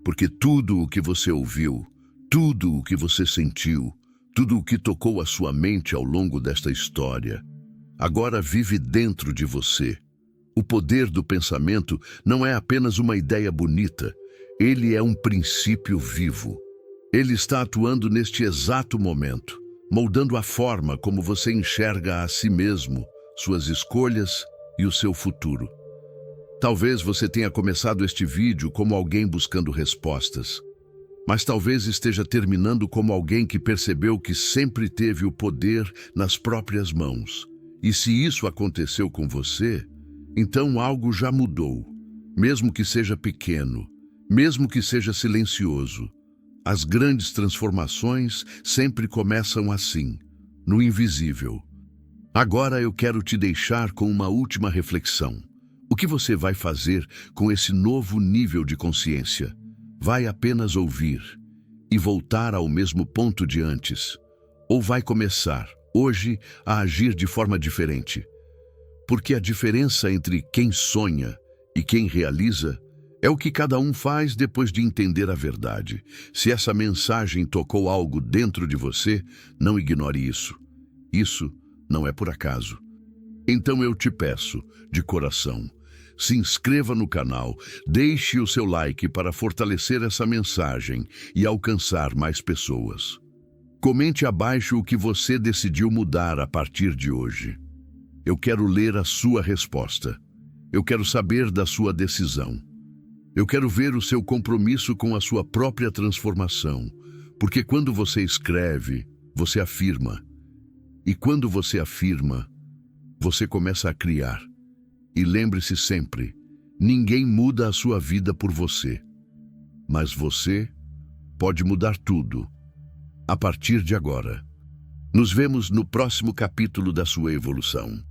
Porque tudo o que você ouviu, tudo o que você sentiu, tudo o que tocou a sua mente ao longo desta história, agora vive dentro de você. O poder do pensamento não é apenas uma ideia bonita, ele é um princípio vivo. Ele está atuando neste exato momento, moldando a forma como você enxerga a si mesmo, suas escolhas e o seu futuro. Talvez você tenha começado este vídeo como alguém buscando respostas, mas talvez esteja terminando como alguém que percebeu que sempre teve o poder nas próprias mãos. E se isso aconteceu com você, então algo já mudou, mesmo que seja pequeno, mesmo que seja silencioso. As grandes transformações sempre começam assim, no invisível. Agora eu quero te deixar com uma última reflexão. O que você vai fazer com esse novo nível de consciência? Vai apenas ouvir e voltar ao mesmo ponto de antes? Ou vai começar, hoje, a agir de forma diferente? Porque a diferença entre quem sonha e quem realiza é o que cada um faz depois de entender a verdade. Se essa mensagem tocou algo dentro de você, não ignore isso. Isso não é por acaso. Então eu te peço, de coração, se inscreva no canal, deixe o seu like para fortalecer essa mensagem e alcançar mais pessoas. Comente abaixo o que você decidiu mudar a partir de hoje. Eu quero ler a sua resposta. Eu quero saber da sua decisão. Eu quero ver o seu compromisso com a sua própria transformação, porque quando você escreve, você afirma. E quando você afirma, você começa a criar. E lembre-se sempre, ninguém muda a sua vida por você, mas você pode mudar tudo, a partir de agora. Nos vemos no próximo capítulo da sua evolução.